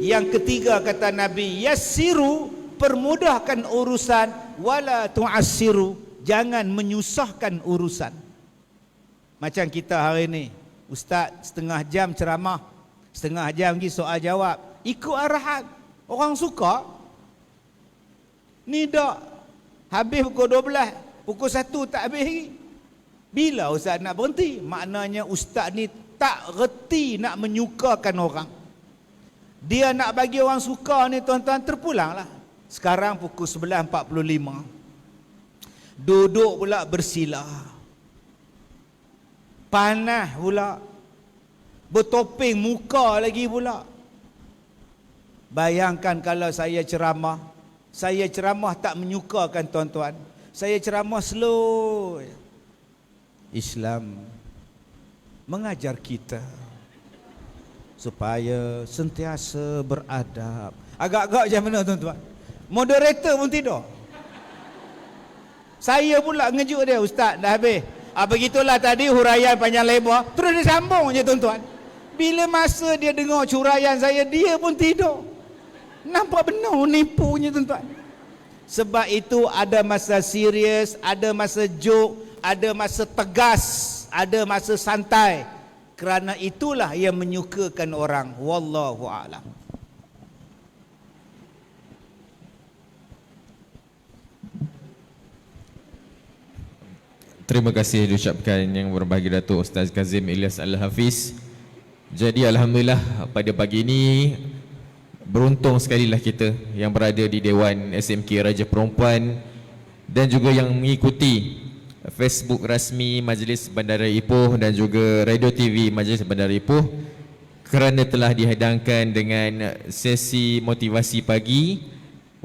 S3: Yang ketiga kata Nabi, yassiru, permudahkan urusan. Wala tu'assiru, jangan menyusahkan urusan. Macam kita hari ni, Ustaz setengah jam ceramah, setengah jam lagi soal jawab. Ikut arahan. Orang suka. Ni dah habis pukul 12, pukul 1 tak habis lagi. Bila Ustaz nak berhenti? Maknanya Ustaz ni tak reti nak menyukakan orang. Dia nak bagi orang suka ni tuan-tuan, terpulanglah. Sekarang pukul 11.45. Duduk pula bersila. Panas pula. Bertopeng muka lagi pula. Bayangkan kalau saya ceramah tak menyukakan tuan-tuan. Saya ceramah slow. Islam mengajar kita supaya sentiasa beradab. Agak-agak macam mana tuan-tuan? Moderator pun tidur. Saya pula ngejut dia, Ustaz dah habis. Begitulah tadi huraian panjang lebar. Terus dia sambung je tuan-tuan. Bila masa dia dengar huraian saya, dia pun tidur. Nampak benar nipunya tuan-tuan. Sebab itu ada masa serius, ada masa joke, ada masa tegas, ada masa santai. Kerana itulah yang menyukakan orang. Wallahu a'lam.
S2: Terima kasih diucapkan yang berbahagia Datuk Ustaz Kazim Ilyas Al-Hafiz. Jadi alhamdulillah pada pagi ini beruntung sekali lah kita yang berada di Dewan SMK Raja Perempuan dan juga yang mengikuti Facebook rasmi Majlis Bandara Ipoh dan juga Radio TV Majlis Bandara Ipoh, kerana telah dihadangkan dengan sesi motivasi pagi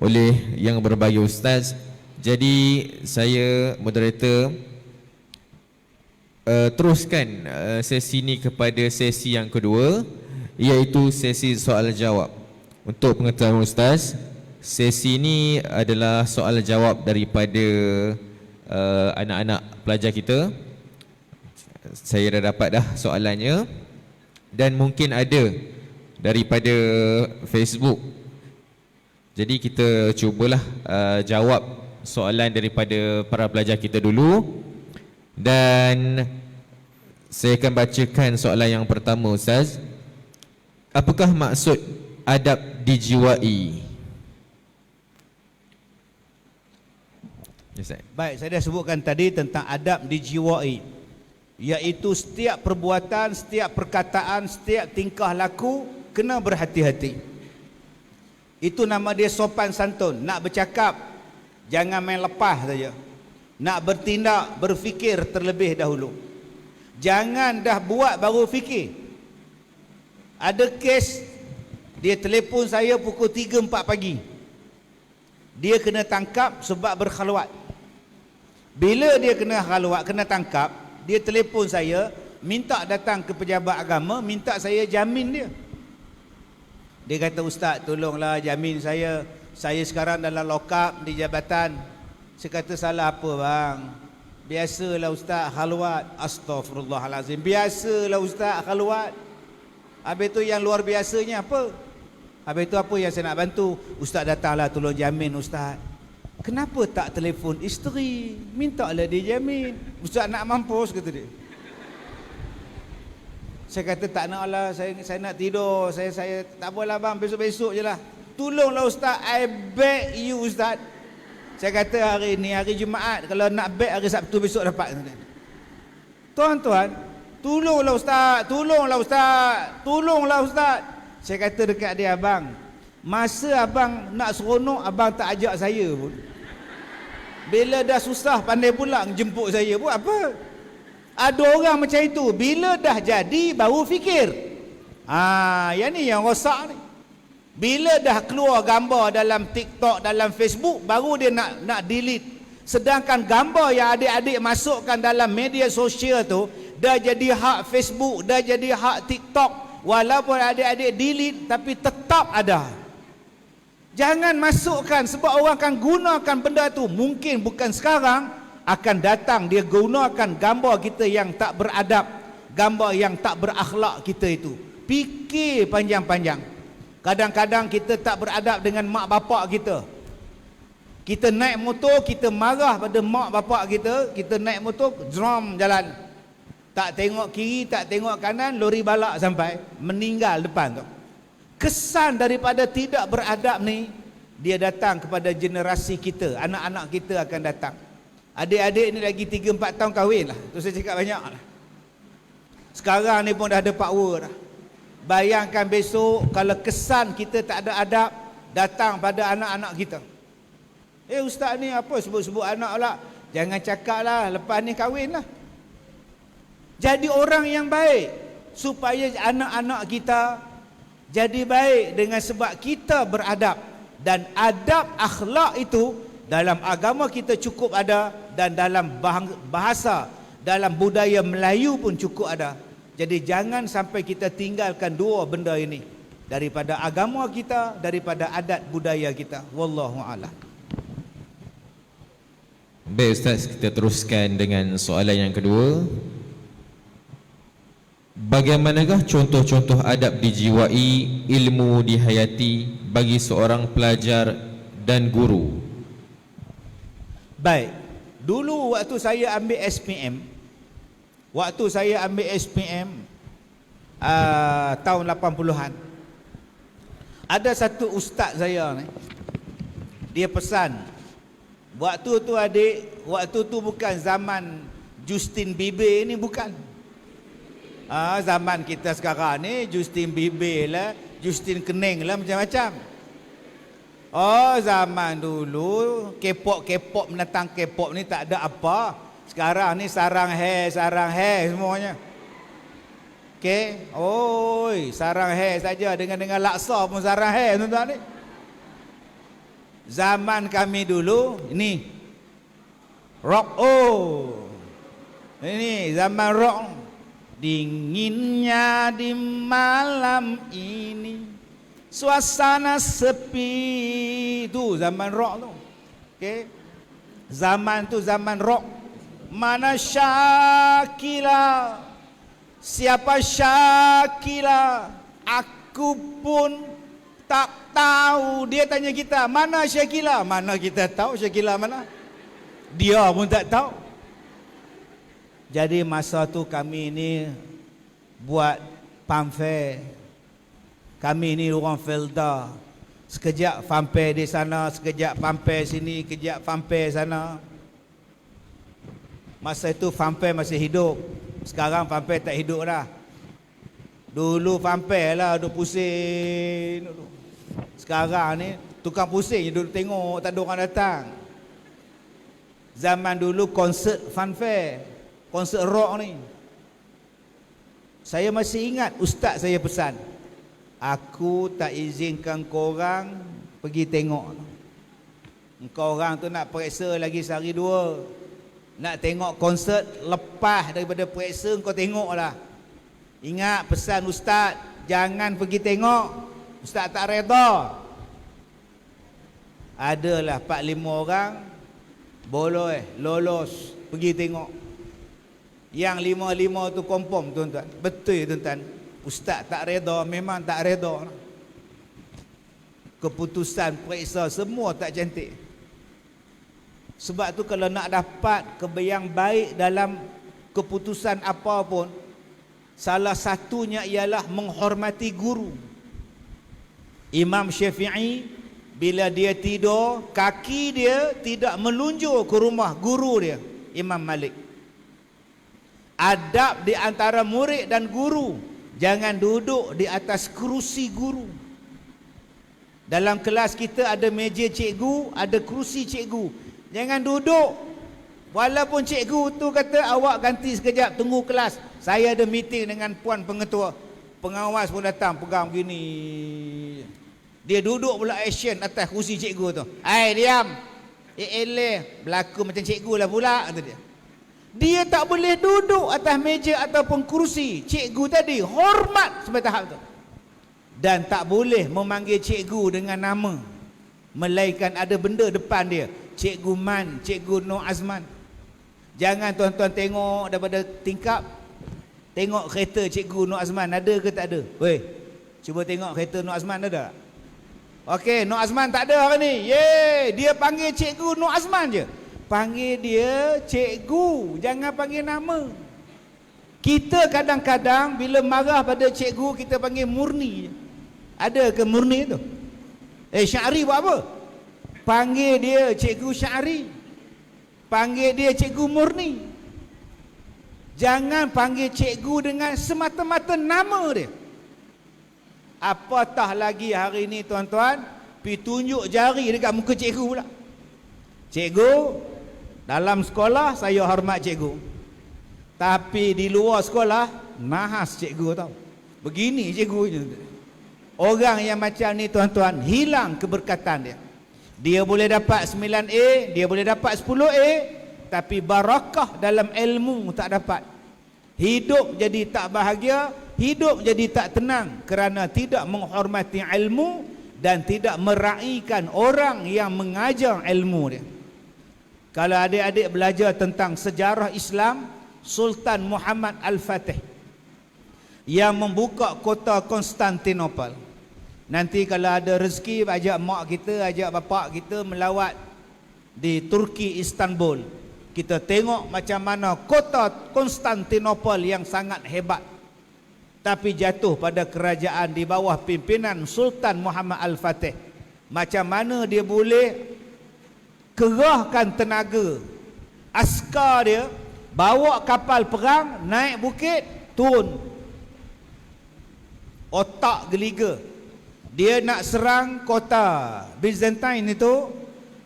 S2: oleh yang berbahagia Ustaz. Jadi saya moderator teruskan sesi ini kepada sesi yang kedua, iaitu sesi soal jawab. Untuk pengetahuan Ustaz, sesi ini adalah soal jawab daripada anak-anak pelajar kita. Saya dah dapat dah soalannya, dan mungkin ada daripada Facebook. Jadi kita cubalah jawab soalan daripada para pelajar kita dulu. Dan saya akan bacakan soalan yang pertama, Ustaz. Apakah maksud adab dijiwai? Yes,
S3: Baik, saya dah sebutkan tadi tentang adab dijiwai, iaitu setiap perbuatan, setiap perkataan, setiap tingkah laku kena berhati-hati. Itu nama dia sopan santun. Nak bercakap, jangan main lepas saja. Nak bertindak, berfikir terlebih dahulu. Jangan dah buat baru fikir. Ada kes, dia telefon saya pukul 3-4 pagi. Dia kena tangkap sebab berkhalwat. Bila dia kena khalwat, kena tangkap, dia telefon saya, minta datang ke pejabat agama, minta saya jamin dia. Dia kata, Ustaz tolonglah jamin saya. Saya sekarang dalam lock up di jabatan. Saya kata, salah apa bang? Biasalah Ustaz khalwat. Astaghfirullahalazim. Biasalah Ustaz khalwat. Habis tu yang luar biasanya apa? Habis tu apa yang saya nak bantu? Ustaz datanglah tolong jamin Ustaz. Kenapa tak telefon isteri? Mintalah dia jamin. Ustaz nak mampus, kata dia. Saya kata tak nak lah, saya nak tidur. Saya tak apalah bang, besok-besok je lah. Tolonglah Ustaz, I beg you Ustaz. Saya kata hari ni hari Jumaat, kalau nak beg hari Sabtu besok dapat. Tuan-tuan, tolonglah Ustaz, tolonglah Ustaz, tolonglah Ustaz. Saya kata dekat dia, abang, masa abang nak seronok, abang tak ajak saya pun. Bila dah susah pandai pula jemput saya, buat apa? Ada orang macam itu, bila dah jadi baru fikir. Yang ni yang rosak ni. Bila dah keluar gambar dalam TikTok, dalam Facebook, baru dia nak delete. Sedangkan gambar yang adik-adik masukkan dalam media sosial tu dah jadi hak Facebook, dah jadi hak TikTok. Walaupun adik-adik delete, tapi tetap ada. Jangan masukkan, sebab orang akan gunakan benda tu. Mungkin bukan sekarang, akan datang dia gunakan gambar kita yang tak beradab, gambar yang tak berakhlak kita itu. Fikir panjang-panjang. Kadang-kadang kita tak beradab dengan mak bapak kita. Kita naik motor, kita marah pada mak bapak kita. Kita naik motor, jrom jalan. Tak tengok kiri, tak tengok kanan, lori balak sampai, meninggal depan tu. Kesan daripada tidak beradab ni, dia datang kepada generasi kita. Anak-anak kita akan datang. Adik-adik ni lagi 3-4 tahun kahwin lah. Tu saya cakap banyak lah. Sekarang ni pun dah ada power dah. Bayangkan besok kalau kesan kita tak ada adab datang pada anak-anak kita. Ustaz ni apa sebut-sebut anak pula? Jangan cakap lah, lepas ni kahwin lah. Jadi orang yang baik, supaya anak-anak kita jadi baik dengan sebab kita beradab. Dan adab akhlak itu dalam agama kita cukup ada, dan dalam bahasa, dalam budaya Melayu pun cukup ada. Jadi jangan sampai kita tinggalkan dua benda ini, daripada agama kita, daripada adat budaya kita. Wallahu a'lam.
S2: Baik Ustaz, kita teruskan dengan soalan yang kedua. Bagaimanakah contoh-contoh adab dijiwai, ilmu dihayati bagi seorang pelajar dan guru?
S3: Baik, dulu waktu saya ambil SPM, tahun 80-an, ada satu ustaz saya ni, dia pesan. Waktu tu adik, waktu tu bukan zaman Justin Bieber ni, bukan. Zaman kita sekarang ni Justin Bieber lah, Justin Kening lah, macam-macam. Zaman dulu K-pop menentang K-pop ni tak ada apa. Sekarang ni sarang hair semuanya. Okey, sarang hair saja, dengan laksa pun sarang hair, tuan-tuan ni. Zaman kami dulu ini rock, ini zaman rock. Dinginnya di malam ini, suasana sepi. Tu zaman rock tu. Okey. Zaman tu zaman rock. Mana Syakila? Siapa Syakila? Aku pun tak tahu. Dia tanya kita, mana Syakila? Mana kita tahu Syakila mana? Dia pun tak tahu. Jadi masa tu kami ni buat pamflet. Kami ni orang Felda. Sekejap pamflet di sana, sekejap pamflet sini, sekejap pamflet sana. Masa itu pamflet masih hidup. Sekarang pamflet tak hidup dah. Dulu pamflet lah duduk pusing dulu. Sekarang ni tukang pusing duduk tengok, tak ada orang datang. Zaman dulu konsert fanfare, konsert rock ni. Saya masih ingat ustaz saya pesan, aku tak izinkan korang pergi tengok. Engkau orang tu nak periksa lagi sehari dua. Nak tengok konsert, lepas daripada periksa kau tengoklah. Ingat pesan ustaz, jangan pergi tengok. Ustaz tak reda. Adalah 4-5 orang boleh lolos pergi tengok. Yang 5-5 tu confirm tuan-tuan. Betul tuan-tuan. Ustaz tak reda, memang tak reda. Keputusan periksa semua tak cantik. Sebab tu kalau nak dapat yang baik dalam keputusan apa pun, salah satunya ialah menghormati guru. Imam Syafi'i bila dia tidur, kaki dia tidak melunjur ke rumah guru dia, Imam Malik. Adab di antara murid dan guru, jangan duduk di atas kerusi guru. Dalam kelas kita ada meja cikgu, ada kerusi cikgu. Jangan duduk. Walaupun cikgu tu kata awak ganti sekejap, tunggu kelas, saya ada meeting dengan puan pengetua. Pengawas pun datang pegang begini. Dia duduk pula action atas kursi cikgu tu. Hai diam. Eleh, berlaku macam cikgu lah pula, kata dia. Dia tak boleh duduk atas meja ataupun kursi cikgu tadi. Hormat sampai tahap tu. Dan tak boleh memanggil cikgu dengan nama, melainkan ada benda depan dia. Cikgu Man, Cikgu Nur Azman. Jangan tuan-tuan tengok daripada tingkap, tengok kereta Cikgu Nur Azman ada ke tak ada. Weh, cuba tengok kereta Nur Azman ada tak? Okey, Nur Azman tak ada hari ni. Ye, dia panggil Cikgu Nur Azman je. Panggil dia cikgu, jangan panggil nama. Kita kadang-kadang bila marah pada cikgu, kita panggil Murni. Ada ke Murni tu? Syari buat apa? Panggil dia Cikgu Syari. Panggil dia Cikgu Murni. Jangan panggil cikgu dengan semata-mata nama dia. Apatah lagi hari ni tuan-tuan, pergi tunjuk jari dekat muka cikgu pula. Cikgu, dalam sekolah saya hormat cikgu, tapi di luar sekolah nahas cikgu tau. Begini cikgu. Orang yang macam ni tuan-tuan, hilang keberkatan dia. Dia boleh dapat 9A, dia boleh dapat 10A, tapi barakah dalam ilmu tak dapat. Hidup jadi tak bahagia, hidup jadi tak tenang kerana tidak menghormati ilmu dan tidak meraihkan orang yang mengajar ilmu dia. Kalau adik-adik belajar tentang sejarah Islam, Sultan Muhammad Al-Fatih yang membuka kota Konstantinopel. Nanti kalau ada rezeki, ajak mak kita, ajak bapak kita melawat di Turki, Istanbul. Kita tengok macam mana kota Konstantinopel yang sangat hebat, tapi jatuh pada kerajaan di bawah pimpinan Sultan Muhammad Al-Fatih. Macam mana dia boleh kerahkan tenaga askar dia, bawa kapal perang, naik bukit, turun. Otak geliga. Dia nak serang kota Byzantine itu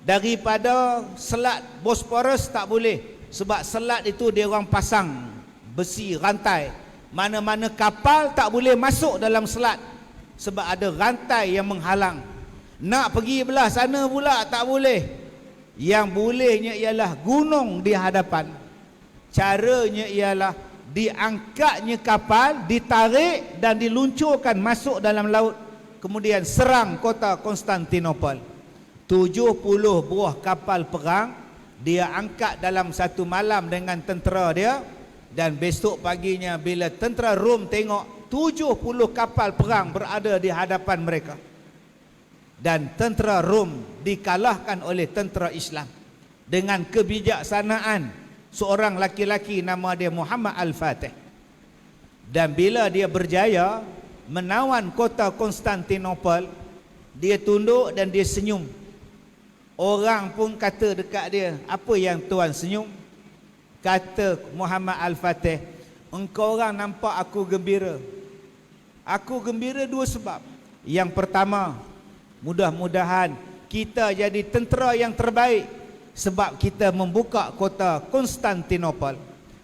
S3: daripada selat Bosporus, tak boleh. Sebab selat itu dia orang pasang besi rantai. Mana-mana kapal tak boleh masuk dalam selat sebab ada rantai yang menghalang. Nak pergi belah sana pula tak boleh. Yang bolehnya ialah gunung di hadapan. Caranya ialah diangkatnya kapal, ditarik dan diluncurkan masuk dalam laut. kemudian serang kota Konstantinopel. 70 buah kapal perang dia angkat dalam satu malam dengan tentera dia, dan besok paginya bila tentera Rom tengok 70 kapal perang berada di hadapan mereka, dan tentera Rom dikalahkan oleh tentera Islam dengan kebijaksanaan seorang laki-laki nama dia Muhammad Al-Fatih. Dan bila dia berjaya menawan kota Konstantinopel, dia tunduk dan dia senyum. Orang pun kata dekat dia, apa yang tuan senyum? Kata Muhammad Al-Fatih, engkau orang nampak aku gembira. Aku gembira dua sebab. Yang pertama, mudah-mudahan kita jadi tentera yang terbaik sebab kita membuka kota Konstantinopel.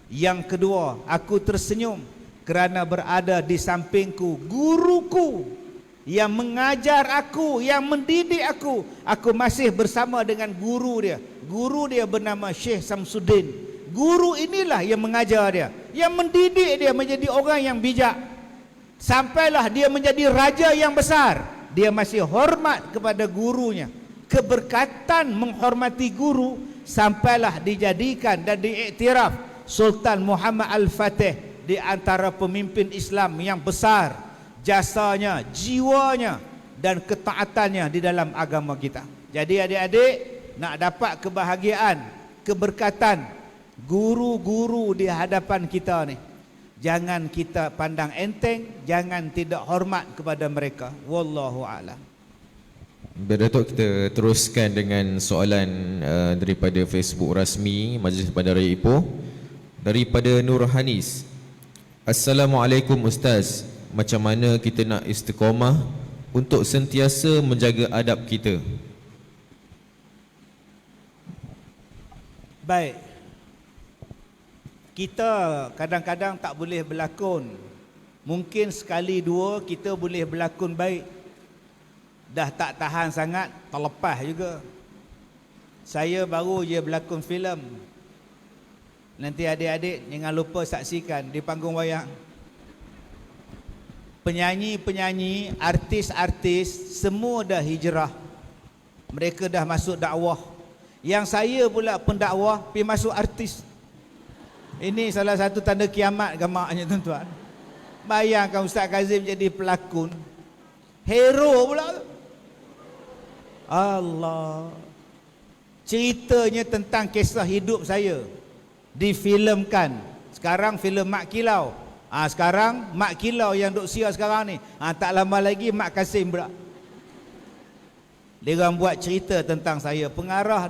S3: Yang kedua, aku tersenyum kerana berada di sampingku guruku yang mengajar aku, yang mendidik aku. Aku masih bersama dengan guru dia. Guru dia bernama Syekh Samsuddin. Guru inilah yang mengajar dia, yang mendidik dia menjadi orang yang bijak. Sampailah dia menjadi raja yang besar, dia masih hormat kepada gurunya. Keberkatan menghormati guru sampailah dijadikan dan diiktiraf Sultan Muhammad Al-Fatih di antara pemimpin Islam yang besar. Jasanya, jiwanya dan ketaatannya di dalam agama kita. Jadi adik-adik, nak dapat kebahagiaan, keberkatan guru-guru di hadapan kita ni, jangan kita pandang enteng, jangan tidak hormat kepada mereka. Wallahu a'lam.
S2: Baik Datuk, kita teruskan dengan soalan daripada Facebook rasmi Majlis Bandaraya Ipoh daripada Nur Hanis. Assalamualaikum Ustaz, macam mana kita nak istiqamah untuk sentiasa menjaga adab kita?
S3: Baik, kita kadang-kadang tak boleh berlakon. Mungkin sekali dua kita boleh berlakon baik, dah tak tahan sangat, terlepas juga. Saya baru je berlakon filem. Nanti adik-adik jangan lupa saksikan di panggung wayang. Penyanyi-penyanyi, artis-artis semua dah hijrah. Mereka dah masuk dakwah. Yang saya pula pendakwah pergi masuk artis. Ini salah satu tanda kiamat gamaknya tuan-tuan. Bayangkan Ustaz Kazim jadi pelakon, hero pula. Allah. Ceritanya tentang kisah hidup saya difilmkan. Sekarang filem Mak Kilau. Sekarang Mak Kilau yang duk sia sekarang ni. Tak lama lagi Mak Kasim pula. Dia orang buat cerita tentang saya. Pengarah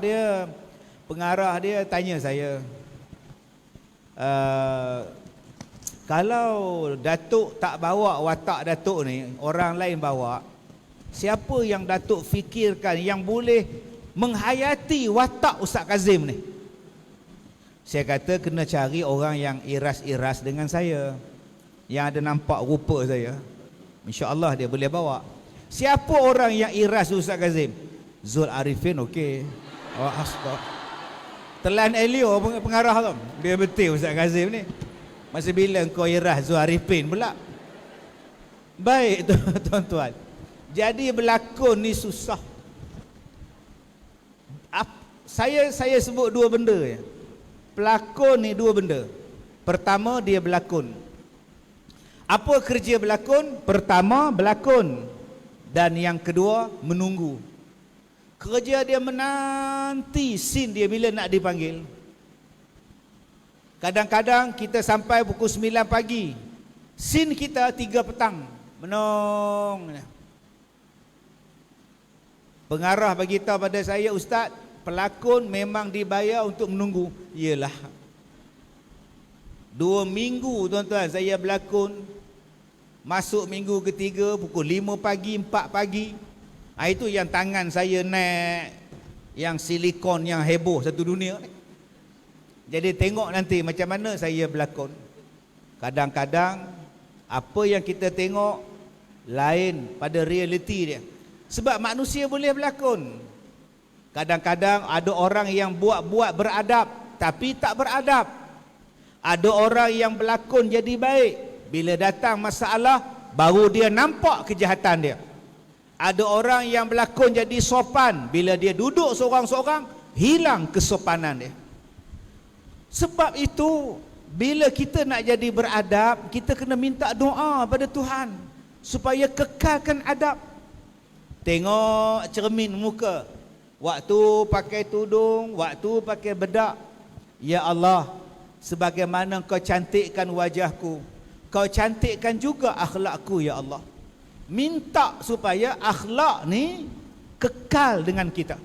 S3: dia tanya saya, kalau Datuk tak bawa watak Datuk ni, orang lain bawa, siapa yang Datuk fikirkan yang boleh menghayati watak Ustaz Kazim ni? Saya kata kena cari orang yang iras-iras dengan saya, yang ada nampak rupa saya. InsyaAllah dia boleh bawa. Siapa orang yang iras Ustaz Kazim? Zul Arifin, okey. Oh, astaga. Telan Elio pengarah tu. Dia betul Ustaz Kazim ni. Masa bila kau iras Zul Arifin pula? Baik tuan-tuan. Jadi berlakon ni susah. Saya sebut dua benda ya. Pelakon ni dua benda. Pertama, dia berlakon. Apa kerja berlakon? Pertama, berlakon. Dan yang kedua, menunggu. Kerja dia menanti scene dia bila nak dipanggil. Kadang-kadang kita sampai pukul 9 pagi, scene kita 3 petang. Menung. Pengarah bagi tahu pada saya, Ustaz, pelakon memang dibayar untuk menunggu. Iyalah. 2 minggu tuan-tuan saya berlakon. Masuk minggu ketiga pukul 5 pagi, 4 pagi. Itu yang tangan saya naik, yang silikon yang heboh satu dunia. Jadi tengok nanti macam mana saya berlakon. Kadang-kadang apa yang kita tengok lain pada realiti dia. Sebab manusia boleh berlakon. Kadang-kadang ada orang yang buat-buat beradab tapi tak beradab. Ada orang yang berlakon jadi baik, bila datang masalah baru dia nampak kejahatan dia. Ada orang yang berlakon jadi sopan, bila dia duduk seorang-seorang, hilang kesopanan dia. Sebab itu, bila kita nak jadi beradab, kita kena minta doa pada Tuhan supaya kekalkan adab. Tengok cermin muka, waktu pakai tudung, waktu pakai bedak. Ya Allah, sebagaimana Kau cantikkan wajahku, Kau cantikkan juga akhlakku ya Allah. Minta supaya akhlak ni kekal dengan kita.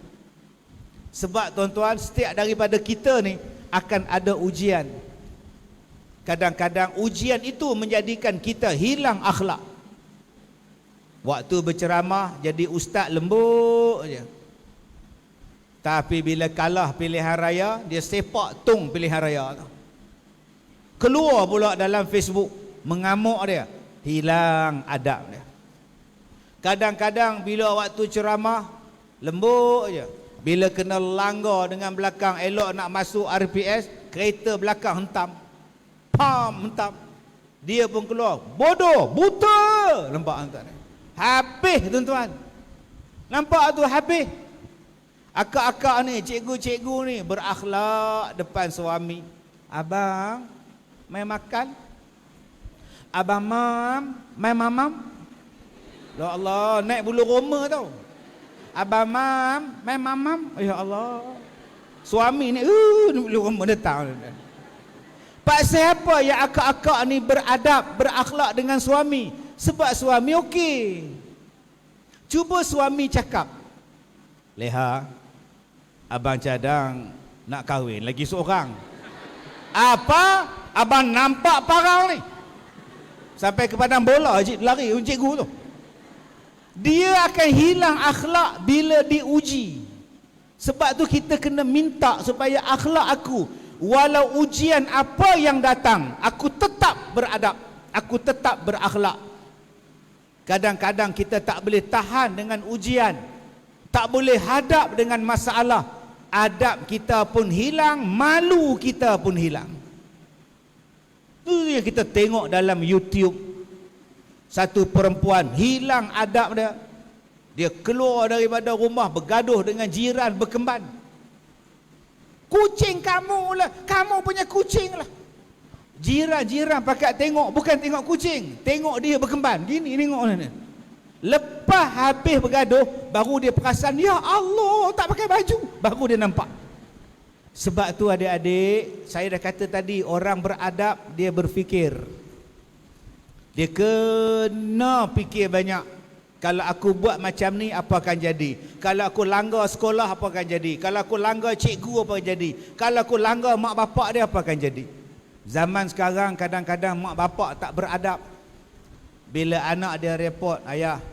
S3: Sebab tuan-tuan, setiap daripada kita ni akan ada ujian. Kadang-kadang ujian itu menjadikan kita hilang akhlak. Waktu berceramah jadi ustaz lembut je, tapi bila kalah pilihan raya, dia sepak tung pilihan raya tu. Keluar pula dalam Facebook, mengamuk dia, hilang adab dia. Kadang-kadang bila waktu ceramah lembut je, bila kena langgar dengan belakang, elok nak masuk RPS, kereta belakang hentam, pam hentam, dia pun keluar, bodoh, buta, nampak hentam dia. Habis tuan-tuan, nampak tu habis. Akak-akak ni, cikgu-cikgu ni berakhlak depan suami. Abang, mai makan? Abang mam, mai mamam? Ya Allah, naik bulu roma tau. Abang mam, mai mamam? Ya Allah. Suami ni, bulu roma datang. Pasal apa yang akak-akak ni beradab, berakhlak dengan suami? Sebab suami okey. Cuba suami cakap, Leha, abang cadang nak kahwin lagi seorang. Apa? Abang nampak parau ni? Sampai ke padang bola lari cikgu tu. Dia akan hilang akhlak bila diuji. Sebab tu kita kena minta supaya akhlak aku, walau ujian apa yang datang, aku tetap beradab, aku tetap berakhlak. Kadang-kadang kita tak boleh tahan dengan ujian, tak boleh hadap dengan masalah, adab kita pun hilang, malu kita pun hilang. Itu yang kita tengok dalam YouTube. Satu perempuan hilang adab dia, dia keluar daripada rumah bergaduh dengan jiran berkemban. Kucing kamu lah, kamu punya kucing lah. Jiran-jiran pakat tengok, bukan tengok kucing, tengok dia berkemban. Gini tengok ni. Lepas habis bergaduh, baru dia perasan, ya Allah, tak pakai baju. Baru dia nampak. Sebab tu adik-adik, saya dah kata tadi, orang beradab dia berfikir. Dia kena fikir banyak. Kalau aku buat macam ni, apa akan jadi? Kalau aku langgar sekolah, apa akan jadi? Kalau aku langgar cikgu, apa akan jadi? Kalau aku langgar mak bapak dia, apa akan jadi? Zaman sekarang kadang-kadang mak bapak tak beradab. Bila anak dia report, ayah,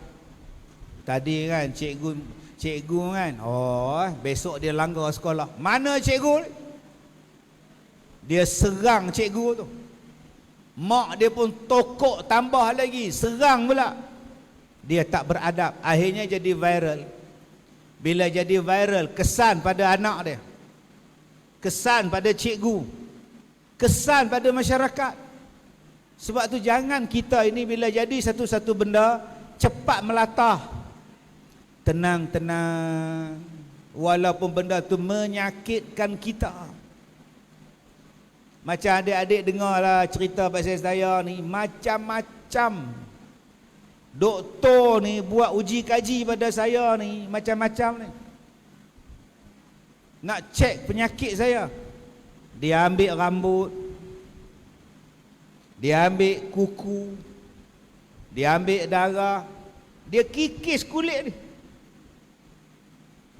S3: tadi kan cikgu kan, oh besok dia langgar sekolah. Mana cikgu? Dia serang cikgu tu. Mak dia pun tokok tambah lagi, serang pula. Dia tak beradab, akhirnya jadi viral. Bila jadi viral, kesan pada anak dia, kesan pada cikgu, kesan pada masyarakat. Sebab tu jangan kita ini bila jadi satu-satu benda cepat melatah. Tenang-tenang, walaupun benda tu menyakitkan kita. Macam adik-adik dengarlah cerita pasal saya ni, macam-macam. Doktor ni buat uji kaji pada saya ni, macam-macam ni. Nak cek penyakit saya. Dia ambil rambut, dia ambil kuku, dia ambil darah, dia kikis kulit ni.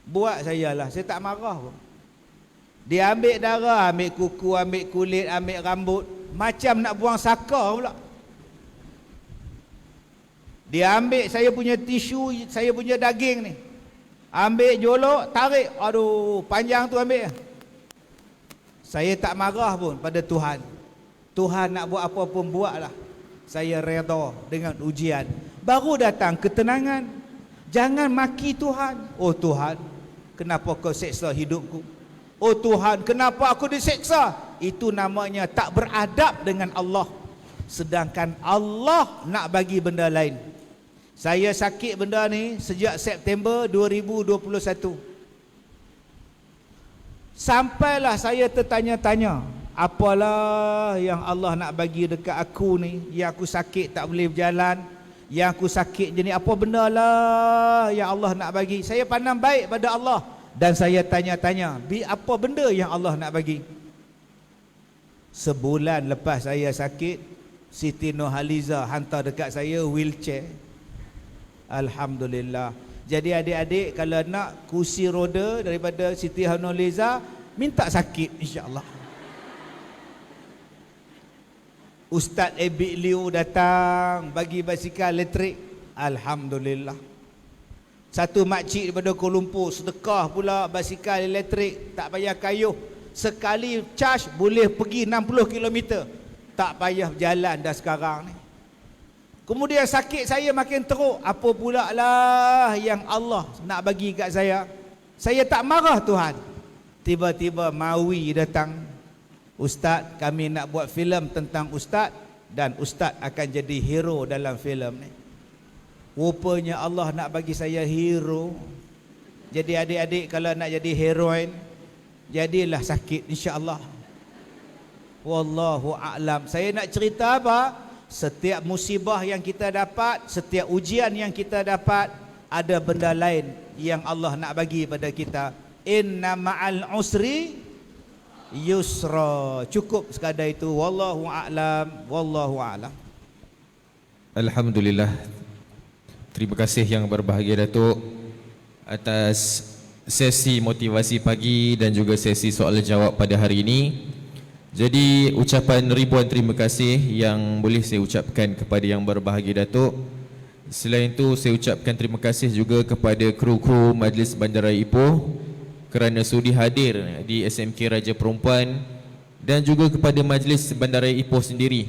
S3: Buat saya lah, saya tak marah pun. Dia ambil darah, ambil kuku, ambil kulit, ambil rambut, macam nak buang saka pula. Dia ambil saya punya tisu, saya punya daging ni, ambil jolok, tarik, aduh panjang tu ambil. Saya tak marah pun pada Tuhan. Tuhan nak buat apa pun buatlah. Saya redha dengan ujian. Baru datang ketenangan. Jangan maki Tuhan. Oh Tuhan, kenapa kau seksa hidupku? Oh Tuhan, kenapa aku diseksa? Itu namanya tak beradab dengan Allah. Sedangkan Allah nak bagi benda lain. Saya sakit benda ni sejak September 2021. Sampailah saya tertanya-tanya, apalah yang Allah nak bagi dekat aku ni, yang aku sakit tak boleh berjalan, yang aku sakit je ni, apa benda lah yang Allah nak bagi. Saya pandang baik pada Allah dan saya tanya-tanya, apa benda yang Allah nak bagi. Sebulan lepas saya sakit, Siti Nurhaliza hantar dekat saya wheelchair. Alhamdulillah. Jadi adik-adik kalau nak kursi roda daripada Siti Nurhaliza, minta sakit insya-Allah. Ustaz Ebik Liu datang bagi basikal elektrik. Alhamdulillah. Satu makcik daripada Kuala Lumpur sedekah pula basikal elektrik, tak payah kayuh. Sekali charge boleh pergi 60 km. Tak payah berjalan dah sekarang ni. Kemudian sakit saya makin teruk. Apa pula lah yang Allah nak bagi kat saya. Saya tak marah Tuhan. Tiba-tiba Mawi datang. Ustaz, kami nak buat filem tentang Ustaz dan Ustaz akan jadi hero dalam filem ni. Rupanya Allah nak bagi saya hero. Jadi adik-adik kalau nak jadi heroin, jadilah sakit insya-Allah. Wallahu a'lam. Saya nak cerita apa? Setiap musibah yang kita dapat, setiap ujian yang kita dapat, ada benda lain yang Allah nak bagi pada kita. Inna ma'al usri yusra. Cukup sekadar itu. Wallahu a'lam. Wallahu a'lam.
S2: Alhamdulillah. Terima kasih yang berbahagia Datuk atas sesi motivasi pagi dan juga sesi soalan jawab pada hari ini. Jadi ucapan ribuan terima kasih yang boleh saya ucapkan kepada yang berbahagia Datuk. Selain itu saya ucapkan terima kasih juga kepada kru-kru Majlis Bandaraya Ipoh kerana sudi hadir di SMK Raja Perempuan dan juga kepada Majlis Bandaraya Ipoh sendiri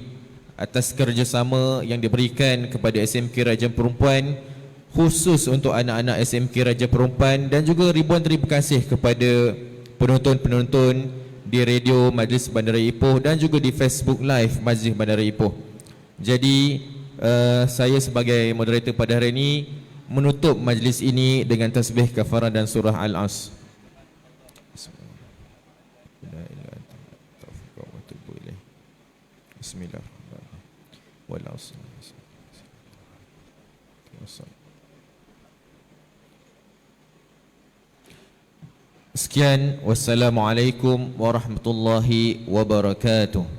S2: atas kerjasama yang diberikan kepada SMK Raja Perempuan khusus untuk anak-anak SMK Raja Perempuan, dan juga ribuan terima kasih kepada penonton-penonton di radio Majlis Bandaraya Ipoh dan juga di Facebook Live Majlis Bandaraya Ipoh. Jadi saya sebagai moderator pada hari ini menutup majlis ini dengan tasbih kafarah dan surah Al-As. Bismillahirrahmanirrahim. Sekian, wassalamualaikum warahmatullahi wabarakatuh.